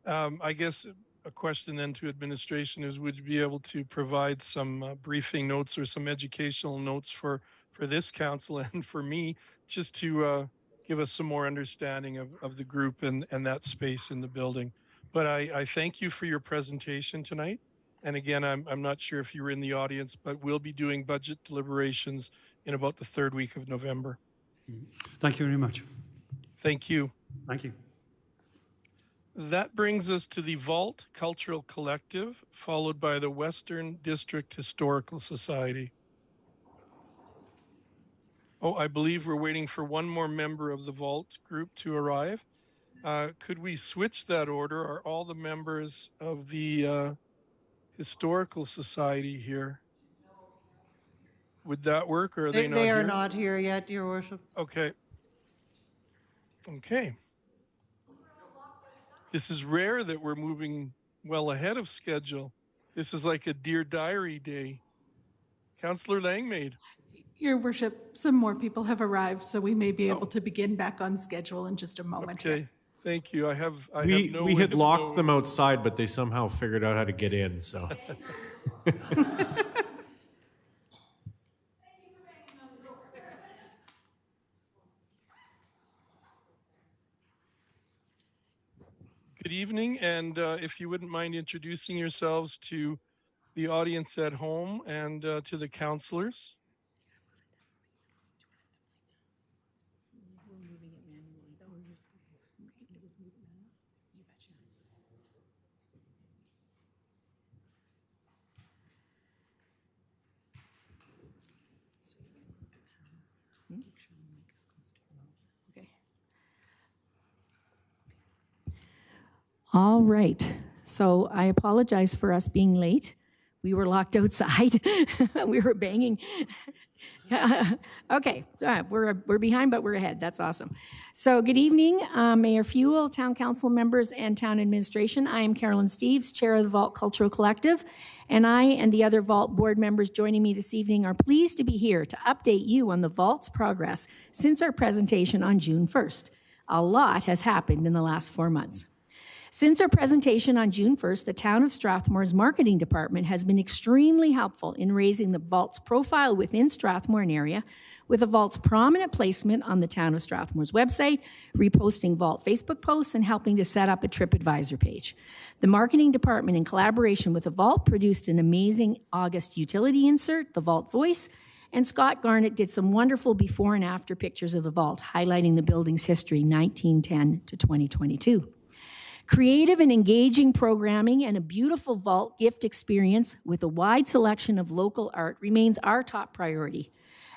I guess a question then to administration is, would you be able to provide some briefing notes or some educational notes for this council and for me, just to give us some more understanding of the group and that space in the building. But I thank you for your presentation tonight. And again, I'm not sure if you were in the audience, but we'll be doing budget deliberations in about the 3rd week of November. Thank you very much. Thank you. Thank you. That brings us to the Vault Cultural Collective, followed by the Western District Historical Society. Oh, I believe we're waiting for one more member of the Vault group to arrive. Could we switch that order? Are all the members of the Historical Society here? Would that work, or are they not here? They are not here yet, Your Worship. Okay. Okay. This is rare that we're moving well ahead of schedule. This is like a Dear Diary day. Councillor Langmaid. Your Worship, some more people have arrived, so we may be able to begin back on schedule in just a moment. Okay, thank you. We had locked them outside, but they somehow figured out how to get in, so. Good evening, and if you wouldn't mind introducing yourselves to the audience at home and to the councillors. All right. So I apologize for us being late. We were locked outside. We were banging Okay, so we're behind, but we're ahead. That's awesome. So good evening, Mayor Fuel, Town Council members, and Town Administration. I am Carolyn Steeves, Chair of the Vault Cultural Collective, and I and the other Vault board members joining me this evening are pleased to be here to update you on the Vault's progress since our presentation on June 1st. A lot has happened in the last 4 months. Since our presentation on June 1st, the Town of Strathmore's marketing department has been extremely helpful in raising the Vault's profile within Strathmore and area, with the Vault's prominent placement on the Town of Strathmore's website, reposting Vault Facebook posts, and helping to set up a TripAdvisor page. The marketing department, in collaboration with the Vault, produced an amazing August utility insert, the Vault Voice, and Scott Garnett did some wonderful before and after pictures of the Vault, highlighting the building's history 1910 to 2022. Creative and engaging programming and a beautiful Vault gift experience with a wide selection of local art remains our top priority.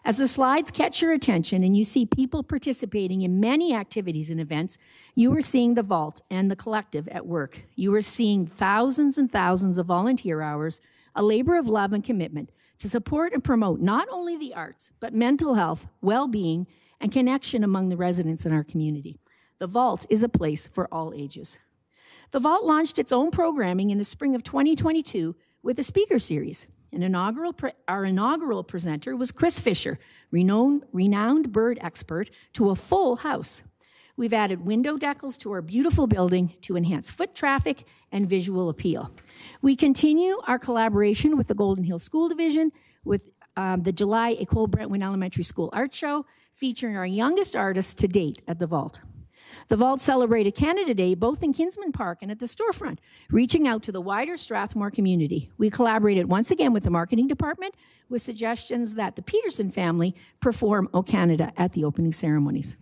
As the slides catch your attention and you see people participating in many activities and events, you are seeing the Vault and the collective at work. You are seeing thousands and thousands of volunteer hours, a labor of love and commitment to support and promote not only the arts, but mental health, well-being, and connection among the residents in our community. The Vault is a place for all ages. The Vault launched its own programming in the spring of 2022 with a speaker series. Our inaugural presenter was Chris Fisher, renowned bird expert, to a full house. We've added window decals to our beautiful building to enhance foot traffic and visual appeal. We continue our collaboration with the Golden Hill School Division with the July École Brentwood Elementary School Art Show, featuring our youngest artists to date at the Vault. The Vault celebrated Canada Day both in Kinsman Park and at the storefront, reaching out to the wider Strathmore community. We collaborated once again with the marketing department with suggestions that the Peterson family perform O Canada at the opening ceremonies.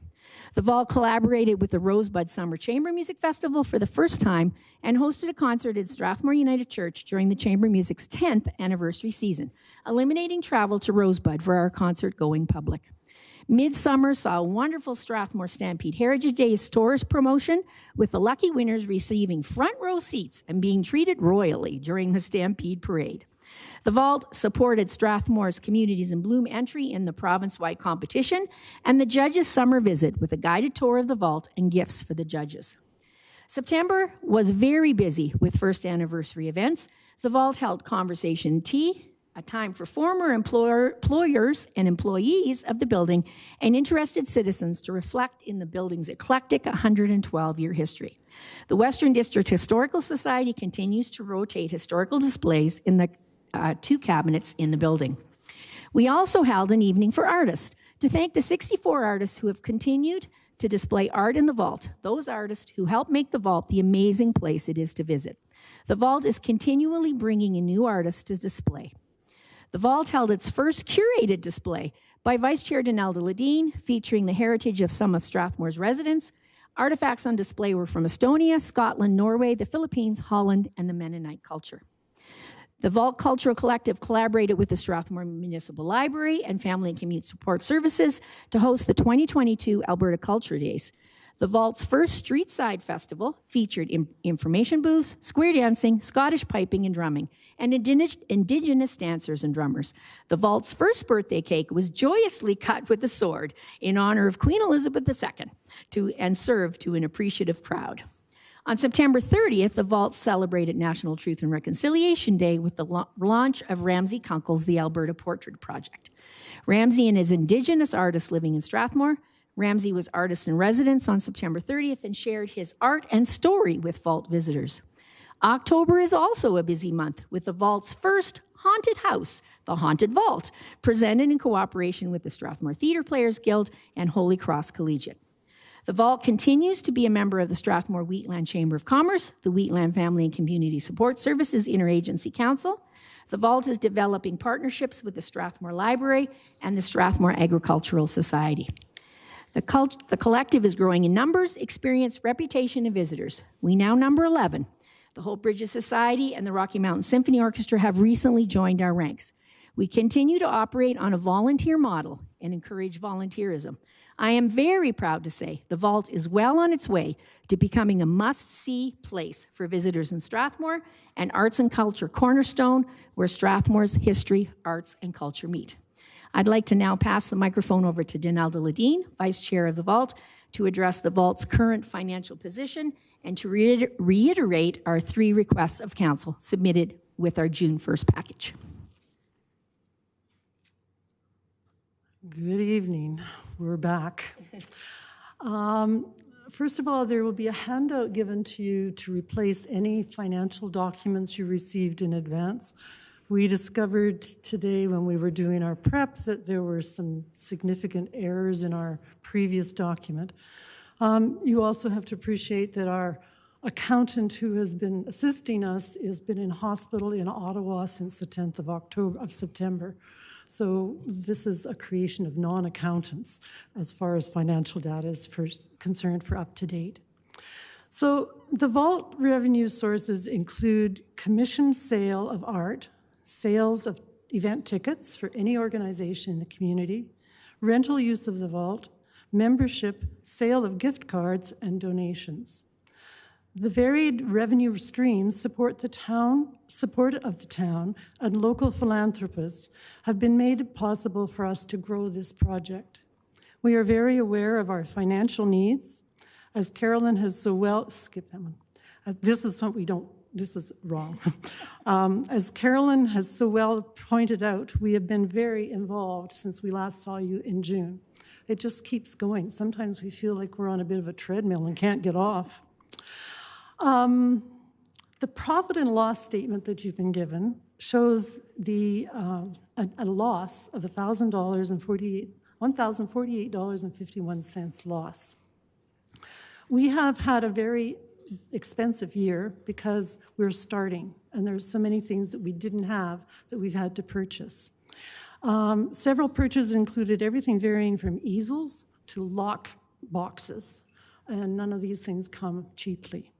The Vault collaborated with the Rosebud Summer Chamber Music Festival for the first time and hosted a concert at Strathmore United Church during the Chamber Music's 10th anniversary season, eliminating travel to Rosebud for our concert-going public. Midsummer saw a wonderful Strathmore Stampede Heritage Days tourist promotion, with the lucky winners receiving front row seats and being treated royally during the Stampede Parade. The Vault supported Strathmore's Communities in Bloom entry in the province-wide competition and the judges' summer visit with a guided tour of the Vault and gifts for the judges. September was very busy with first anniversary events. The Vault held Conversation Tea, a time for former employers and employees of the building and interested citizens to reflect in the building's eclectic 112-year history. The Western District Historical Society continues to rotate historical displays in the 2 cabinets in the building. We also held an evening for artists to thank the 64 artists who have continued to display art in the Vault, those artists who help make the Vault the amazing place it is to visit. The Vault is continually bringing in new artists to display. The Vault held its first curated display by Vice Chair Donelda Ledeen, featuring the heritage of some of Strathmore's residents. Artifacts on display were from Estonia, Scotland, Norway, the Philippines, Holland, and the Mennonite culture. The Vault Cultural Collective collaborated with the Strathmore Municipal Library and Family and Community Support Services to host the 2022 Alberta Culture Days. The Vault's first Street-Side Festival featured information booths, square dancing, Scottish piping and drumming, and Indigenous dancers and drummers. The Vault's first birthday cake was joyously cut with a sword in honor of Queen Elizabeth II and served to an appreciative crowd. On September 30th, the Vault celebrated National Truth and Reconciliation Day with the launch of Ramsey Kunkel's The Alberta Portrait Project. Ramsey and his Indigenous artists living in Strathmore. Ramsey was artist in residence on September 30th and shared his art and story with Vault visitors. October is also a busy month with the Vault's first haunted house, the Haunted Vault, presented in cooperation with the Strathmore Theatre Players Guild and Holy Cross Collegiate. The Vault continues to be a member of the Strathmore Wheatland Chamber of Commerce, the Wheatland Family and Community Support Services Interagency Council. The Vault is developing partnerships with the Strathmore Library and the Strathmore Agricultural Society. The collective is growing in numbers, experience, reputation, and visitors. We now number 11. The Hope Bridges Society and the Rocky Mountain Symphony Orchestra have recently joined our ranks. We continue to operate on a volunteer model and encourage volunteerism. I am very proud to say the Vault is well on its way to becoming a must-see place for visitors in Strathmore, an arts and culture cornerstone where Strathmore's history, arts, and culture meet. I'd like to now pass the microphone over to Danelle Deladine, Vice Chair of the Vault, to address the Vault's current financial position and to reiterate our 3 requests of council submitted with our June 1st package. Good evening. We're back. First of all, there will be a handout given to you to replace any financial documents you received in advance. We discovered today when we were doing our prep that there were some significant errors in our previous document. You also have to appreciate that our accountant who has been assisting us has been in hospital in Ottawa since the 10th of September. So this is a creation of non-accountants as far as financial data is concerned for up to date. So the Vault revenue sources include commission sale of art, sales of event tickets for any organization in the community, rental use of the Vault, membership, sale of gift cards, and donations. The varied revenue streams support of the town and local philanthropists have been made possible for us to grow this project. We are very aware of our financial needs. As Carolyn has so well, skip that one. This is wrong. As Carolyn has so well pointed out, we have been very involved since we last saw you in June. It just keeps going. Sometimes we feel like we're on a bit of a treadmill and can't get off. The profit and loss statement that you've been given shows a loss of $1,048.51 loss. We have had a very expensive year because we're starting, and there's so many things that we didn't have that we've had to purchase. Several purchases included everything varying from easels to lock boxes, and none of these things come cheaply.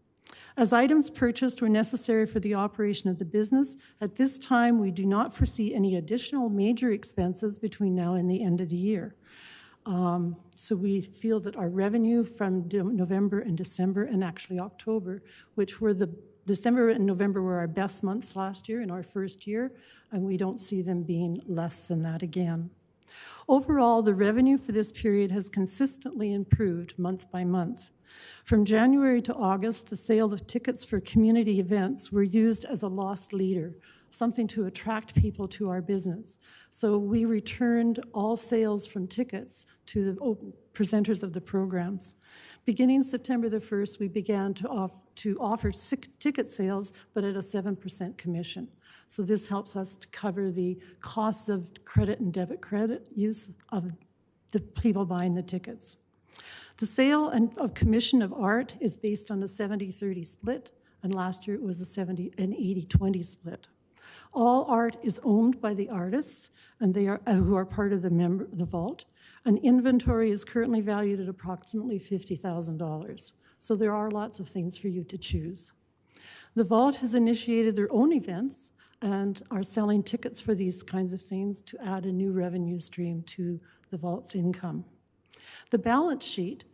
As items purchased were necessary for the operation of the business, at this time we do not foresee any additional major expenses between now and the end of the year. So we feel that our revenue from November and December, and actually October, which were December and November were our best months last year in our first year, and we don't see them being less than that again. Overall, the revenue for this period has consistently improved month by month. From January to August, the sale of tickets for community events were used as a loss leader, something to attract people to our business. So we returned all sales from tickets to the presenters of the programs. Beginning September the 1st, we began to offer ticket sales, but at a 7% commission. So this helps us to cover the costs of credit and debit credit use of the people buying the tickets. The sale of commission of art is based on a 70-30 split, and last year it was an 80-20 split. All art is owned by the artists, and they are who are part of the Vault. An inventory is currently valued at approximately $50,000. So there are lots of things for you to choose. The Vault has initiated their own events and are selling tickets for these kinds of things to add a new revenue stream to the Vault's income. The balance sheet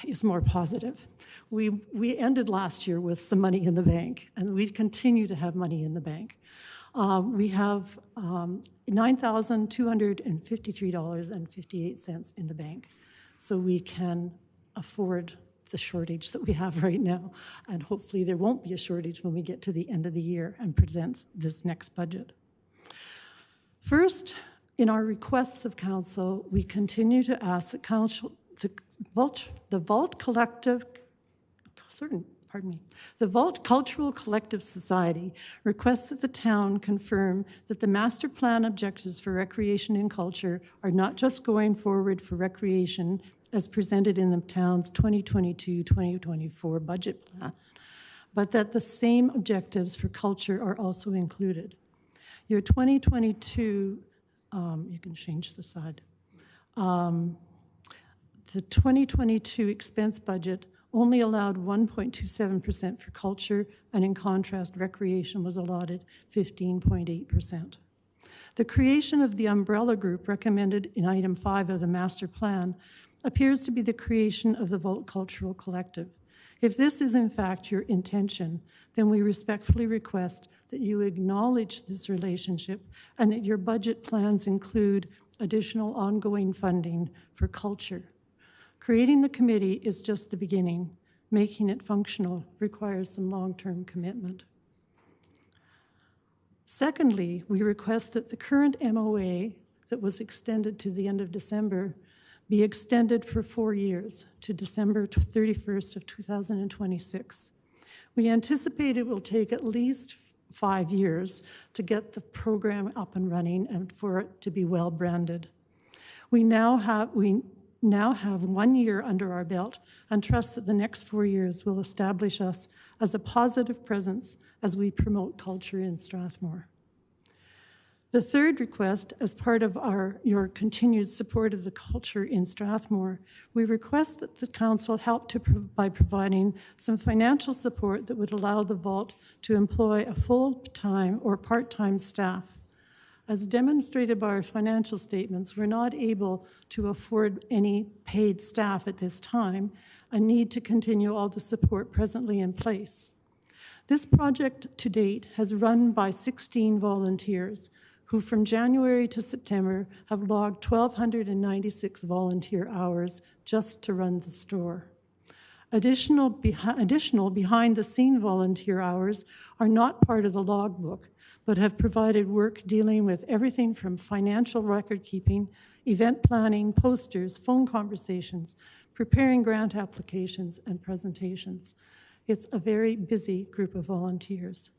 is more positive. We ended last year with some money in the bank, and we continue to have money in the bank. We have $9,253.58 in the bank, so we can afford the shortage that we have right now, and hopefully there won't be a shortage when we get to the end of the year and present this next budget. First, in our requests of council, we continue to ask that the Vault Cultural Collective Society requests that the town confirm that the master plan objectives for recreation and culture are not just going forward for recreation as presented in the town's 2022-2024 budget plan, but that the same objectives for culture are also included. Your 2022 you can change the slide. The 2022 expense budget only allowed 1.27% for culture, and in contrast, recreation was allotted 15.8%. The creation of the umbrella group recommended in item 5 of the master plan appears to be the creation of the Vault Cultural Collective. If this is in fact your intention, then we respectfully request that you acknowledge this relationship and that your budget plans include additional ongoing funding for culture. Creating the committee is just the beginning. Making it functional requires some long-term commitment. Secondly, we request that the current MOA that was extended to the end of December be extended for 4 years to December 31st of 2026. We anticipate it will take at least 5 years to get the program up and running and for it to be well branded. We now have 1 year under our belt and trust that the next 4 years will establish us as a positive presence as we promote culture in Strathmore. The third request, as part of your continued support of the culture in Strathmore, we request that the council help by providing some financial support that would allow the vault to employ a full-time or part-time staff. As demonstrated by our financial statements, we're not able to afford any paid staff at this time and need to continue all the support presently in place. This project to date has run by 16 volunteers who from January to September have logged 1,296 volunteer hours just to run the store. Additional behind-the-scene volunteer hours are not part of the logbook, but have provided work dealing with everything from financial record keeping, event planning, posters, phone conversations, preparing grant applications, and presentations. It's a very busy group of volunteers.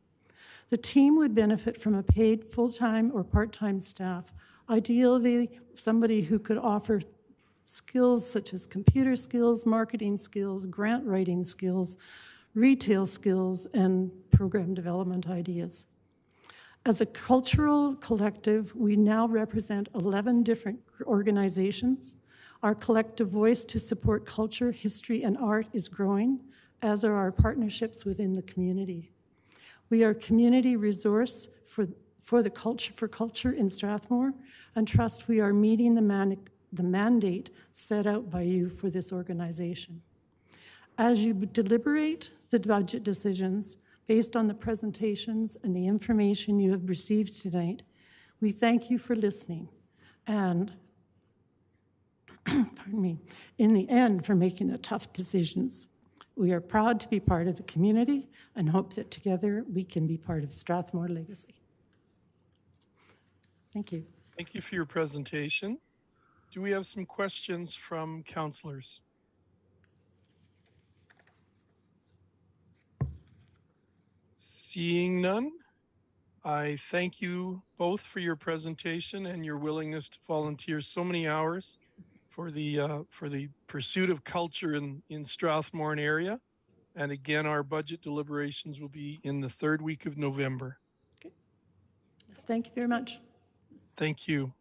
The team would benefit from a paid full-time or part-time staff, ideally somebody who could offer skills such as computer skills, marketing skills, grant writing skills, retail skills, and program development ideas. As a cultural collective, we now represent 11 different organizations. Our collective voice to support culture, history, and art is growing, as are our partnerships within the community. We are a community resource for culture in Strathmore and trust we are meeting the mandate set out by you for this organization. As you deliberate the budget decisions based on the presentations and the information you have received tonight, we thank you for listening and, pardon me, in the end for making the tough decisions. We are proud to be part of the community and hope that together we can be part of Strathmore legacy. Thank you. Thank you for your presentation. Do we have some questions from councillors? Seeing none, I thank you both for your presentation and your willingness to volunteer so many hours for the pursuit of culture in Strathmore and area. And again, our budget deliberations will be in the 3rd week of November. Okay. Thank you very much. Thank you.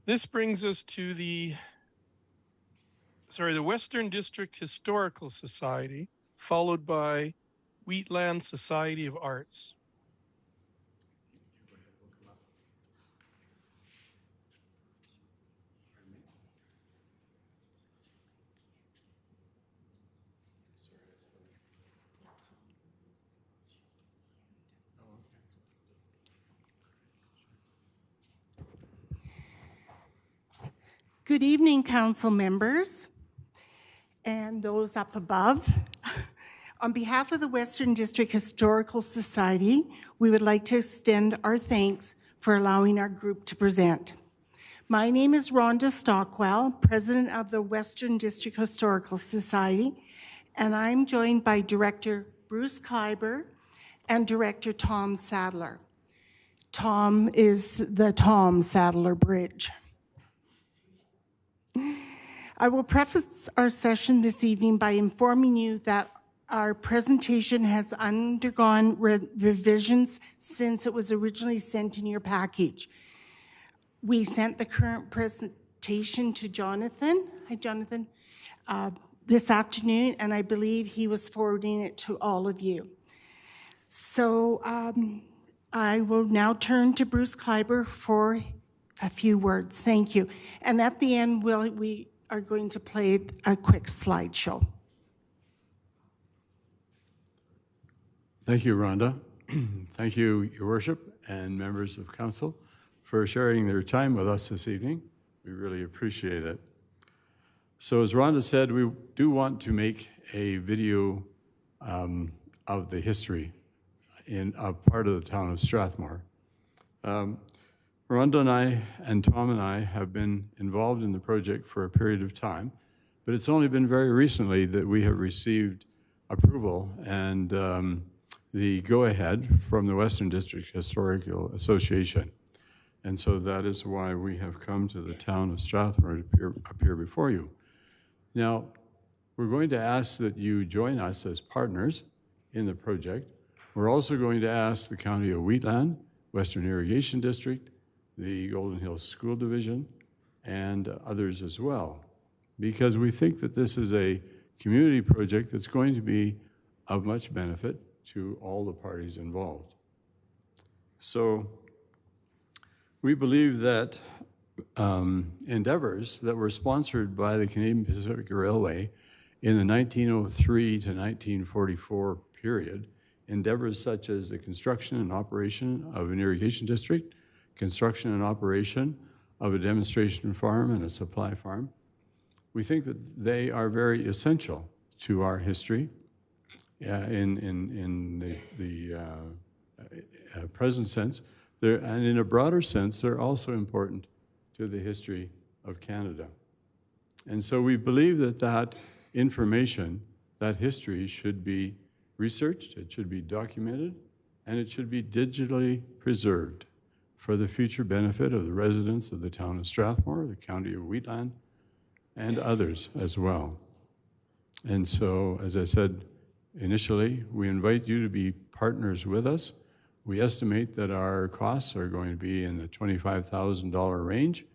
This brings us to the Western District Historical Society, followed by Wheatland Society of Arts. Good evening, council members and those up above. On behalf of the Western District Historical Society, we would like to extend our thanks for allowing our group to present. My name is Rhonda Stockwell, President of the Western District Historical Society, and I'm joined by Director Bruce Kleiber and Director Tom Sadler. Tom is the Tom Sadler Bridge. I will preface our session this evening by informing you that our presentation has undergone revisions since it was originally sent in your package. We sent the current presentation to Jonathan. Hi, Jonathan. This afternoon, and I believe he was forwarding it to all of you. So I will now turn to Bruce Kleiber for a few words. Thank you. And at the end, we are going to play a quick slideshow. Thank you, Rhonda. Thank you, Your Worship and members of council, for sharing their time with us this evening. We really appreciate it. So as Rhonda said, we do want to make a video of the history in a part of the town of Strathmore. Rhonda and I, and Tom and I, have been involved in the project for a period of time, but it's only been very recently that we have received approval and the go-ahead from the Western District Historical Association. And so that is why we have come to the town of Strathmore to appear before you. Now, we're going to ask that you join us as partners in the project. We're also going to ask the County of Wheatland, Western Irrigation District, the Golden Hills School Division, and others as well, because we think that this is a community project that's going to be of much benefit to all the parties involved. So we believe that endeavors that were sponsored by the Canadian Pacific Railway in the 1903 to 1944 period, endeavors such as the construction and operation of an irrigation district, construction and operation of a demonstration farm and a supply farm, we think that they are very essential to our history in the present sense. And in a broader sense, they're also important to the history of Canada. And so we believe that that information, that history should be researched, it should be documented, and it should be digitally preserved for the future benefit of the residents of the town of Strathmore, the County of Wheatland, and others as well. And so, as I said initially, we invite you to be partners with us. We estimate that our costs are going to be in the $25,000 range.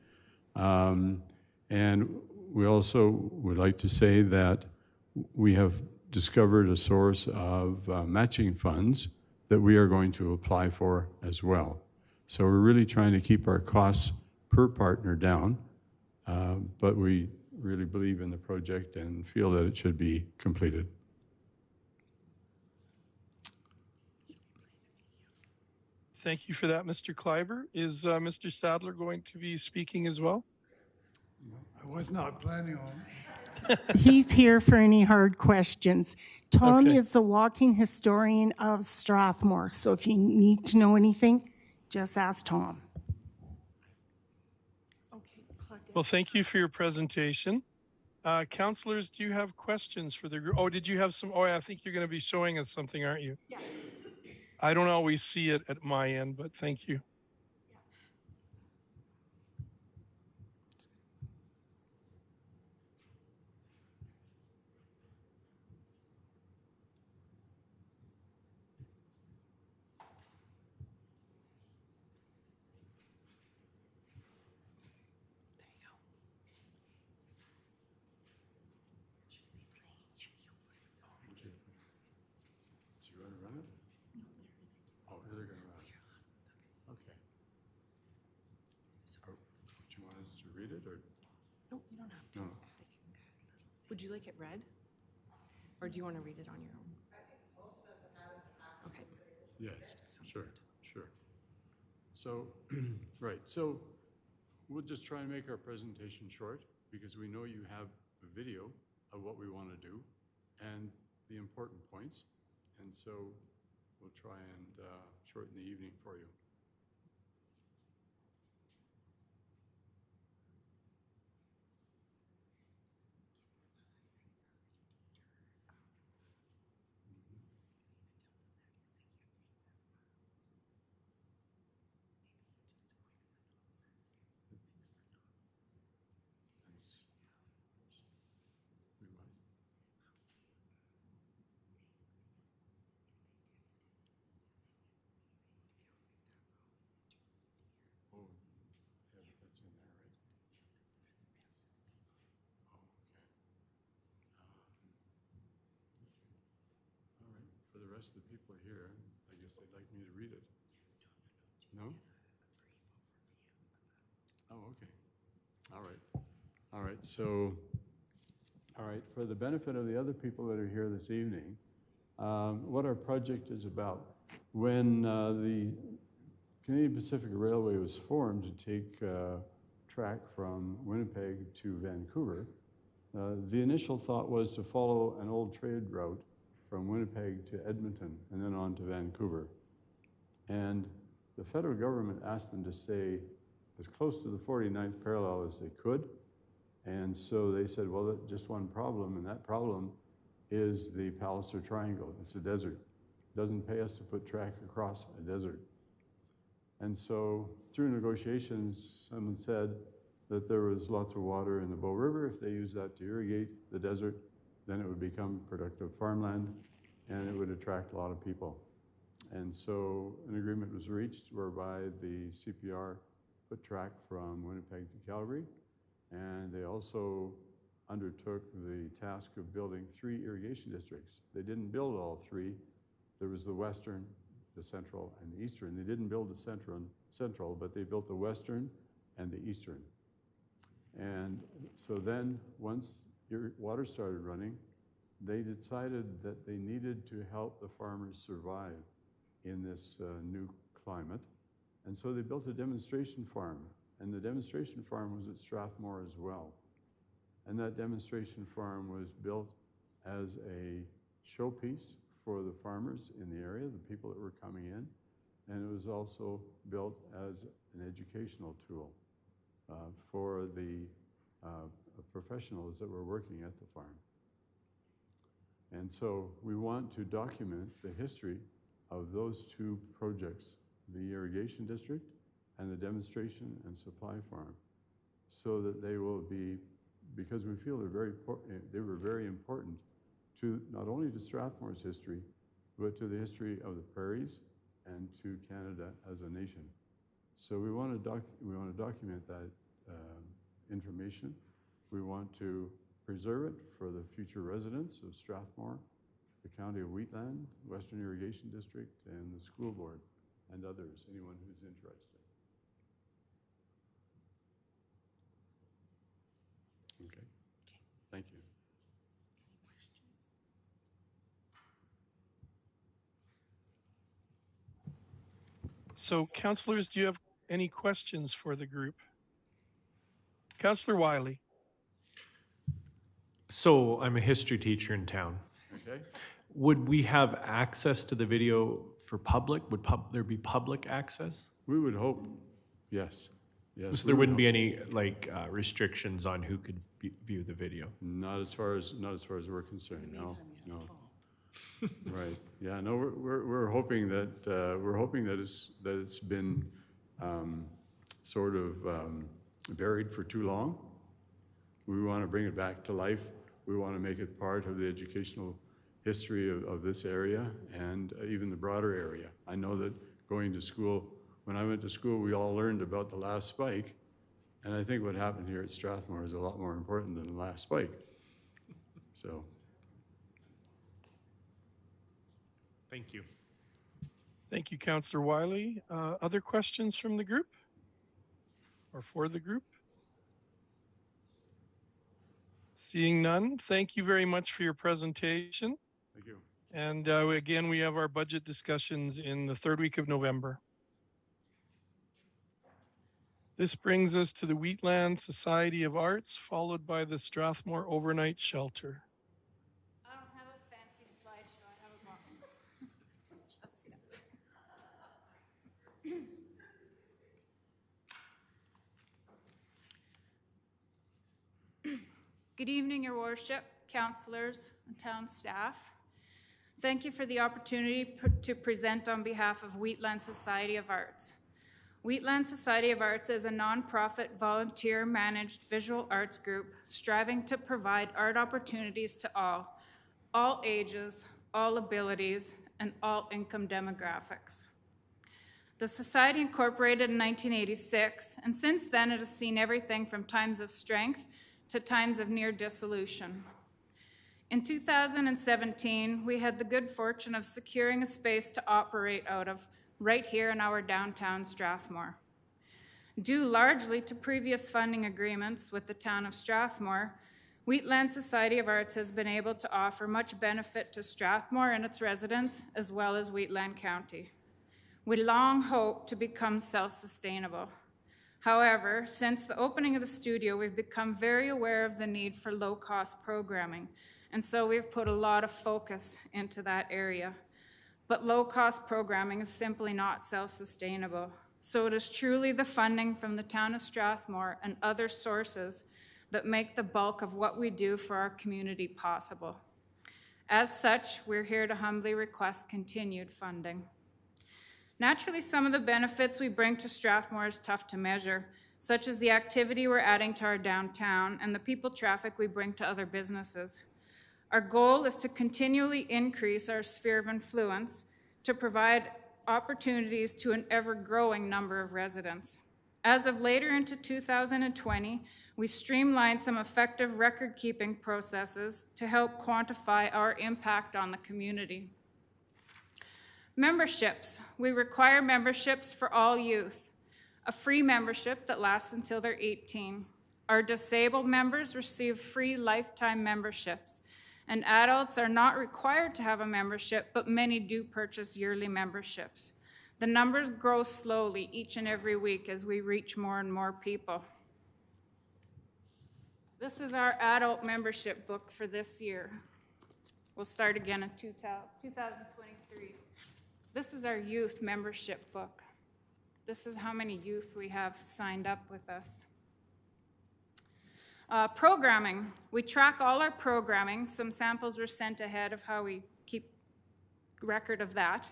And we also would like to say that we have discovered a source of matching funds that we are going to apply for as well. So we're really trying to keep our costs per partner down, but we really believe in the project and feel that it should be completed. Thank you for that, Mr. Kleiber. Is Mr. Sadler going to be speaking as well? I was not planning on. He's here for any hard questions. Tom Okay. is the walking historian of Strathmore, so if you need to know anything, just ask Tom. Well, thank you for your presentation. Councillors, do you have questions for the group? Oh, did you have some? Oh, I think you're going to be showing us something, aren't you? Yeah. I don't always see it at my end, but thank you. Do you want to run it? Oh, they're going to run it. Okay. So, do you want us to read it or? No, you don't have to. No. Would you like it read? Or do you want to read it on your own? Okay. Yes, sure, sure. So, right, so we'll just try and make our presentation short because we know you have a video of what we want to do and the important points. And so we'll try and shorten the evening for you. For the rest of the people here, I guess they'd like me to read it. No? Oh, okay. All right. All right. So, all right. For the benefit of the other people that are here this evening, what our project is about. When the Canadian Pacific Railway was formed to take track from Winnipeg to Vancouver. The initial thought was to follow an old trade route from Winnipeg to Edmonton and then on to Vancouver. And the federal government asked them to stay as close to the 49th parallel as they could. And so they said, well, just one problem, and that problem is the Palliser Triangle. It's a desert. It doesn't pay us to put track across a desert. And so through negotiations, someone said that there was lots of water in the Bow River. If they used that to irrigate the desert, then it would become productive farmland and it would attract a lot of people. And so an agreement was reached whereby the CPR put track from Winnipeg to Calgary, and they also undertook the task of building 3 irrigation districts. They didn't build all 3. There was the western, the central, and the eastern. They didn't build the central, but they built the western and the eastern. And so then, once your water started running, they decided that they needed to help the farmers survive in this new climate. And so they built a demonstration farm. And the demonstration farm was at Strathmore as well. And that demonstration farm was built as a showpiece for the farmers in the area, the people that were coming in. And it was also built as an educational tool for the professionals that were working at the farm. And so we want to document the history of those 2 projects, the irrigation district and the demonstration and supply farm, so that they will be, because we feel they were very important to not only to Strathmore's history, but to the history of the prairies and to Canada as a nation. So we want to document that information. We want to preserve it for the future residents of Strathmore, the County of Wheatland, Western Irrigation District, and the school board, and others, anyone who's interested. Okay. Thank you. So, councillors, do you have any questions for the group? Councillor Wiley. So I'm a history teacher in town. Okay. Would we have access to the video for public? Would there be public access? We would hope, yes. Yes. So there wouldn't be any restrictions on who could view the video? Not as far as we're concerned. No. Right. Yeah. No. We're hoping that it's been sort of buried for too long. We want to bring it back to life. We want to make it part of the educational history of this area and even the broader area. I know that going to school, when I went to school, we all learned about the last spike. And I think what happened here at Strathmore is a lot more important than the last spike. So. Thank you. Thank you, Councillor Wiley. Other questions from the group or for the group? Seeing none, thank you very much for your presentation. Thank you. And again, we have our budget discussions in the 3rd week of November. This brings us to the Wheatland Society of Arts, followed by the Strathmore Overnight Shelter. I don't have a fancy slideshow, I have a box. Good evening, Your Worship, councillors, and town staff. Thank you for the opportunity to present on behalf of Wheatland Society of Arts. Wheatland Society of Arts is a nonprofit, volunteer-managed visual arts group striving to provide art opportunities to all ages, all abilities, and all income demographics. The Society incorporated in 1986, and since then it has seen everything from times of strength to times of near dissolution. In 2017, we had the good fortune of securing a space to operate out of right here in our downtown Strathmore. Due largely to previous funding agreements with the town of Strathmore, Wheatland Society of Arts has been able to offer much benefit to Strathmore and its residents, as well as Wheatland County. We long hoped to become self-sustainable. However, since the opening of the studio, we've become very aware of the need for low-cost programming, and so we've put a lot of focus into that area. But low-cost programming is simply not self-sustainable. So it is truly the funding from the town of Strathmore and other sources that make the bulk of what we do for our community possible. As such, we're here to humbly request continued funding. Naturally, some of the benefits we bring to Strathmore is tough to measure, such as the activity we're adding to our downtown and the people traffic we bring to other businesses. Our goal is to continually increase our sphere of influence to provide opportunities to an ever-growing number of residents. As of later into 2020, we streamlined some effective record-keeping processes to help quantify our impact on the community. Memberships. We require memberships for all youth, a free membership that lasts until they're 18. Our disabled members receive free lifetime memberships, and adults are not required to have a membership, but many do purchase yearly memberships. The numbers grow slowly each and every week as we reach more and more people. This is our adult membership book for this year. We'll start again in 2023. This is our youth membership book. This is how many youth we have signed up with us. Programming. We track all our programming. Some samples were sent ahead of how we keep record of that.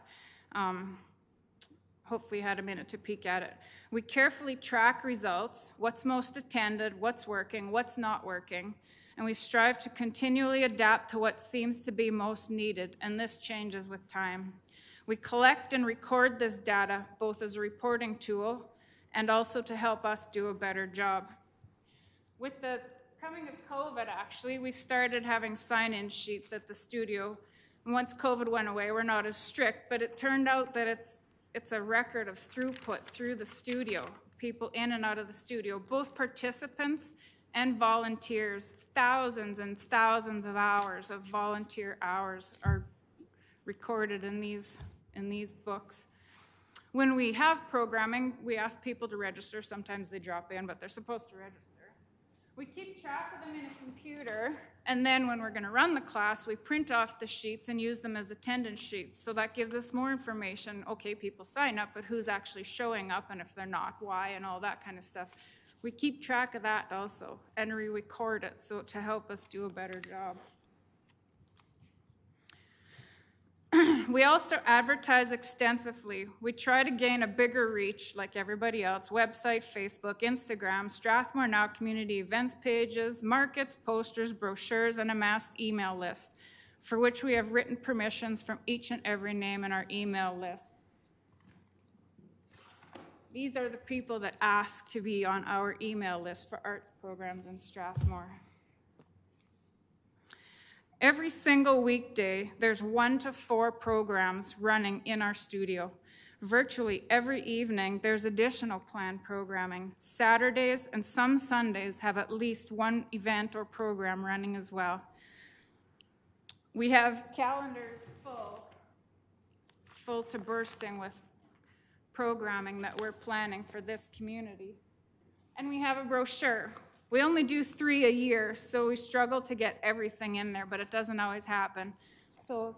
Hopefully you had a minute to peek at it. We carefully track results, what's most attended, what's working, what's not working, and we strive to continually adapt to what seems to be most needed, and this changes with time. We collect and record this data both as a reporting tool and also to help us do a better job. With the coming of COVID, actually, we started having sign-in sheets at the studio. And once COVID went away, we're not as strict, but it turned out that it's a record of throughput through the studio, people in and out of the studio, both participants and volunteers. Thousands and thousands of hours of volunteer hours are recorded in these books. When we have programming, we ask people to register. Sometimes they drop in, but they're supposed to register. We keep track of them in a computer, and then when we're going to run the class, we print off the sheets and use them as attendance sheets. So that gives us more information. Okay, people sign up, but who's actually showing up, and if they're not, why, and all that kind of stuff. We keep track of that also, and we record it so to help us do a better job. We also advertise extensively. We try to gain a bigger reach like everybody else: website, Facebook, Instagram, Strathmore Now community events pages, markets, posters, brochures, and a massed email list, for which we have written permissions from each and every name in our email list. These are the people that ask to be on our email list for arts programs in Strathmore. Every single weekday, there's 1 to 4 programs running in our studio. Virtually every evening, there's additional planned programming. Saturdays and some Sundays have at least one event or program running as well. We have calendars full to bursting with programming that we're planning for this community. And we have a brochure. We only do 3 a year, so we struggle to get everything in there, but it doesn't always happen. So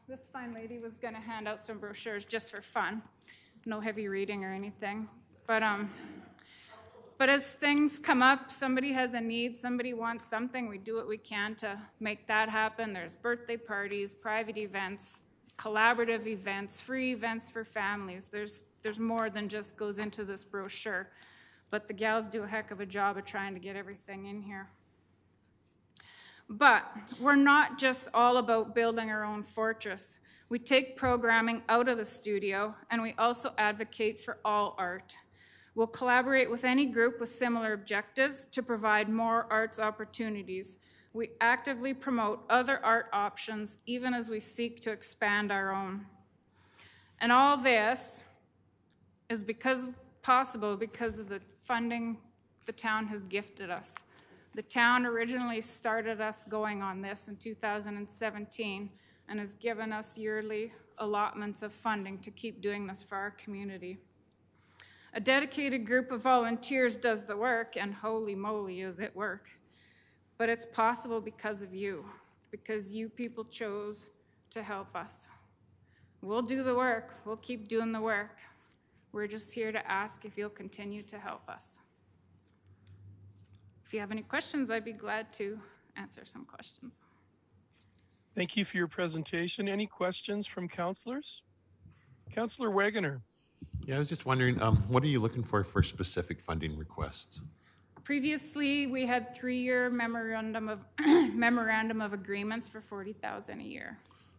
this fine lady was going to hand out some brochures just for fun. No heavy reading or anything. But as things come up, somebody has a need, somebody wants something, we do what we can to make that happen. There's birthday parties, private events, collaborative events, free events for families. There's more than just goes into this brochure. But the gals do a heck of a job of trying to get everything in here. But we're not just all about building our own fortress. We take programming out of the studio, and we also advocate for all art. We'll collaborate with any group with similar objectives to provide more arts opportunities. We actively promote other art options, even as we seek to expand our own. And all this is possible because of the funding the town has gifted us. The town originally started us going on this in 2017 and has given us yearly allotments of funding to keep doing this for our community. A dedicated group of volunteers does the work, and holy moly is it work. But it's possible because of you, because you people chose to help us. We'll do the work. We'll keep doing the work. We're just here to ask if you'll continue to help us. If you have any questions, I'd be glad to answer some questions. Thank you for your presentation. Any questions from councillors? Councillor Wegener. Yeah, I was just wondering, what are you looking for specific funding requests? Previously, we had 3-year memorandum of agreements for $40,000 a year.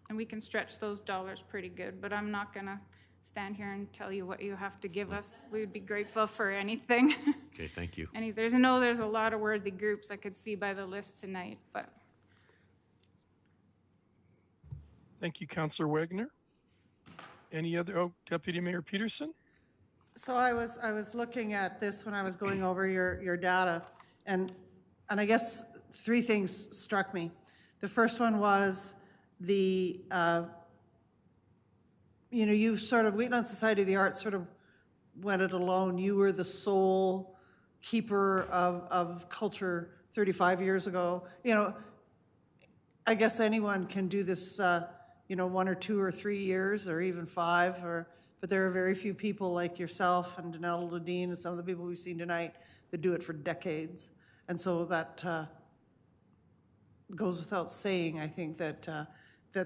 And we can stretch those dollars pretty good, but I'm not gonna stand here and tell you what you have to give us. We would be grateful for anything. Okay, thank you. There's a lot of worthy groups I could see by the list tonight, but. Thank you, Councillor Wegener. Any other, Deputy Mayor Peterson? So I was looking at this when I was going over your data, and I guess 3 things struck me. The first one was the, you sort of, Wheatland Society of the Arts sort of went it alone. You were the sole keeper of culture 35 years ago. I guess anyone can do this, 1 or 2 or 3 years, or even 5, but there are very few people like yourself and Donald Ledeen and some of the people we've seen tonight that do it for decades. And so that goes without saying, I think, that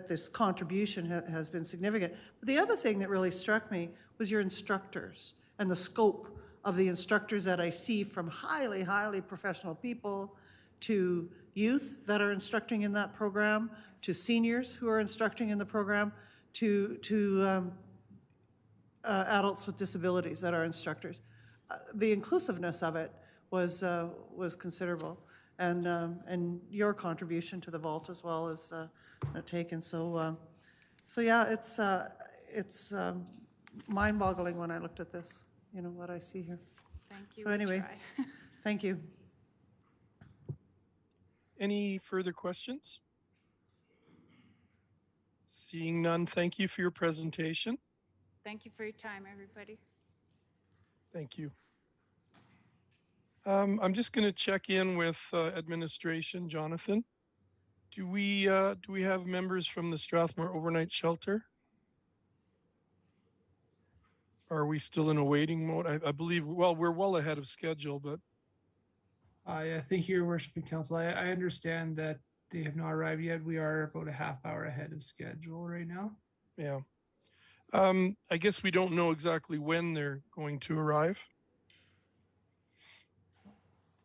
this contribution has been significant. But the other thing that really struck me was your instructors and the scope of the instructors that I see, from highly, highly professional people to youth that are instructing in that program, to seniors who are instructing in the program, to adults with disabilities that are instructors. The inclusiveness of it was considerable, and your contribution to the vault as well is taken. So yeah, it's mind-boggling when I looked at this. What I see here. Thank you. So anyway, thank you. Any further questions? Seeing none, thank you for your presentation. Thank you for your time, everybody. Thank you. I'm just going to check in with administration. Jonathan, do we have members from the Strathmore Overnight Shelter? Are we still in a waiting mode? I believe, well, we're well ahead of schedule, but. Thank you, Your Worship and Council. I understand that they have not arrived yet. We are about a half hour ahead of schedule right now. Yeah. I guess we don't know exactly when they're going to arrive.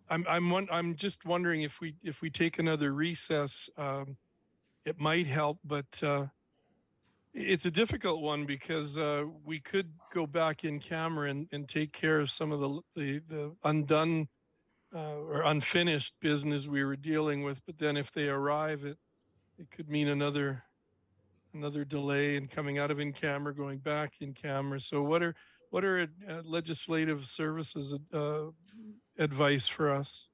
I'm just wondering if we take another recess, it might help, but it's a difficult one because we could go back in camera and take care of some of the undone or unfinished business we were dealing with. But then if they arrive, it could mean another delay in coming out of in camera, going back in camera. So what are legislative services advice for us?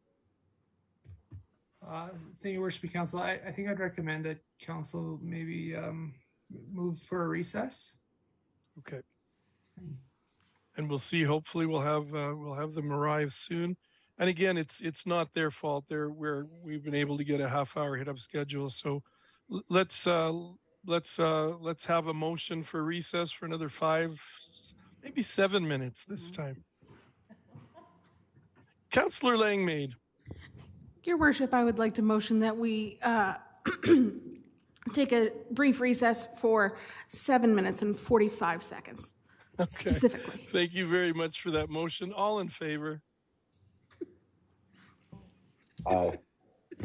Thank you, Your Worship and Council. I think I'd recommend that council maybe move for a recess. Okay. And we'll see. Hopefully, we'll have them arrive soon. And again, it's not their fault. We've been able to get a half hour ahead of schedule. So let's have a motion for recess for another 5, maybe 7 minutes this time. Councillor Langmaid. Your Worship, I would like to motion that we take a brief recess for 7 minutes and 45 seconds, Okay. specifically. Thank you very much for that motion. All in favor? Aye.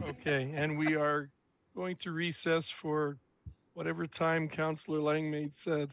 Okay, and we are going to recess for whatever time Councillor Langmaid said.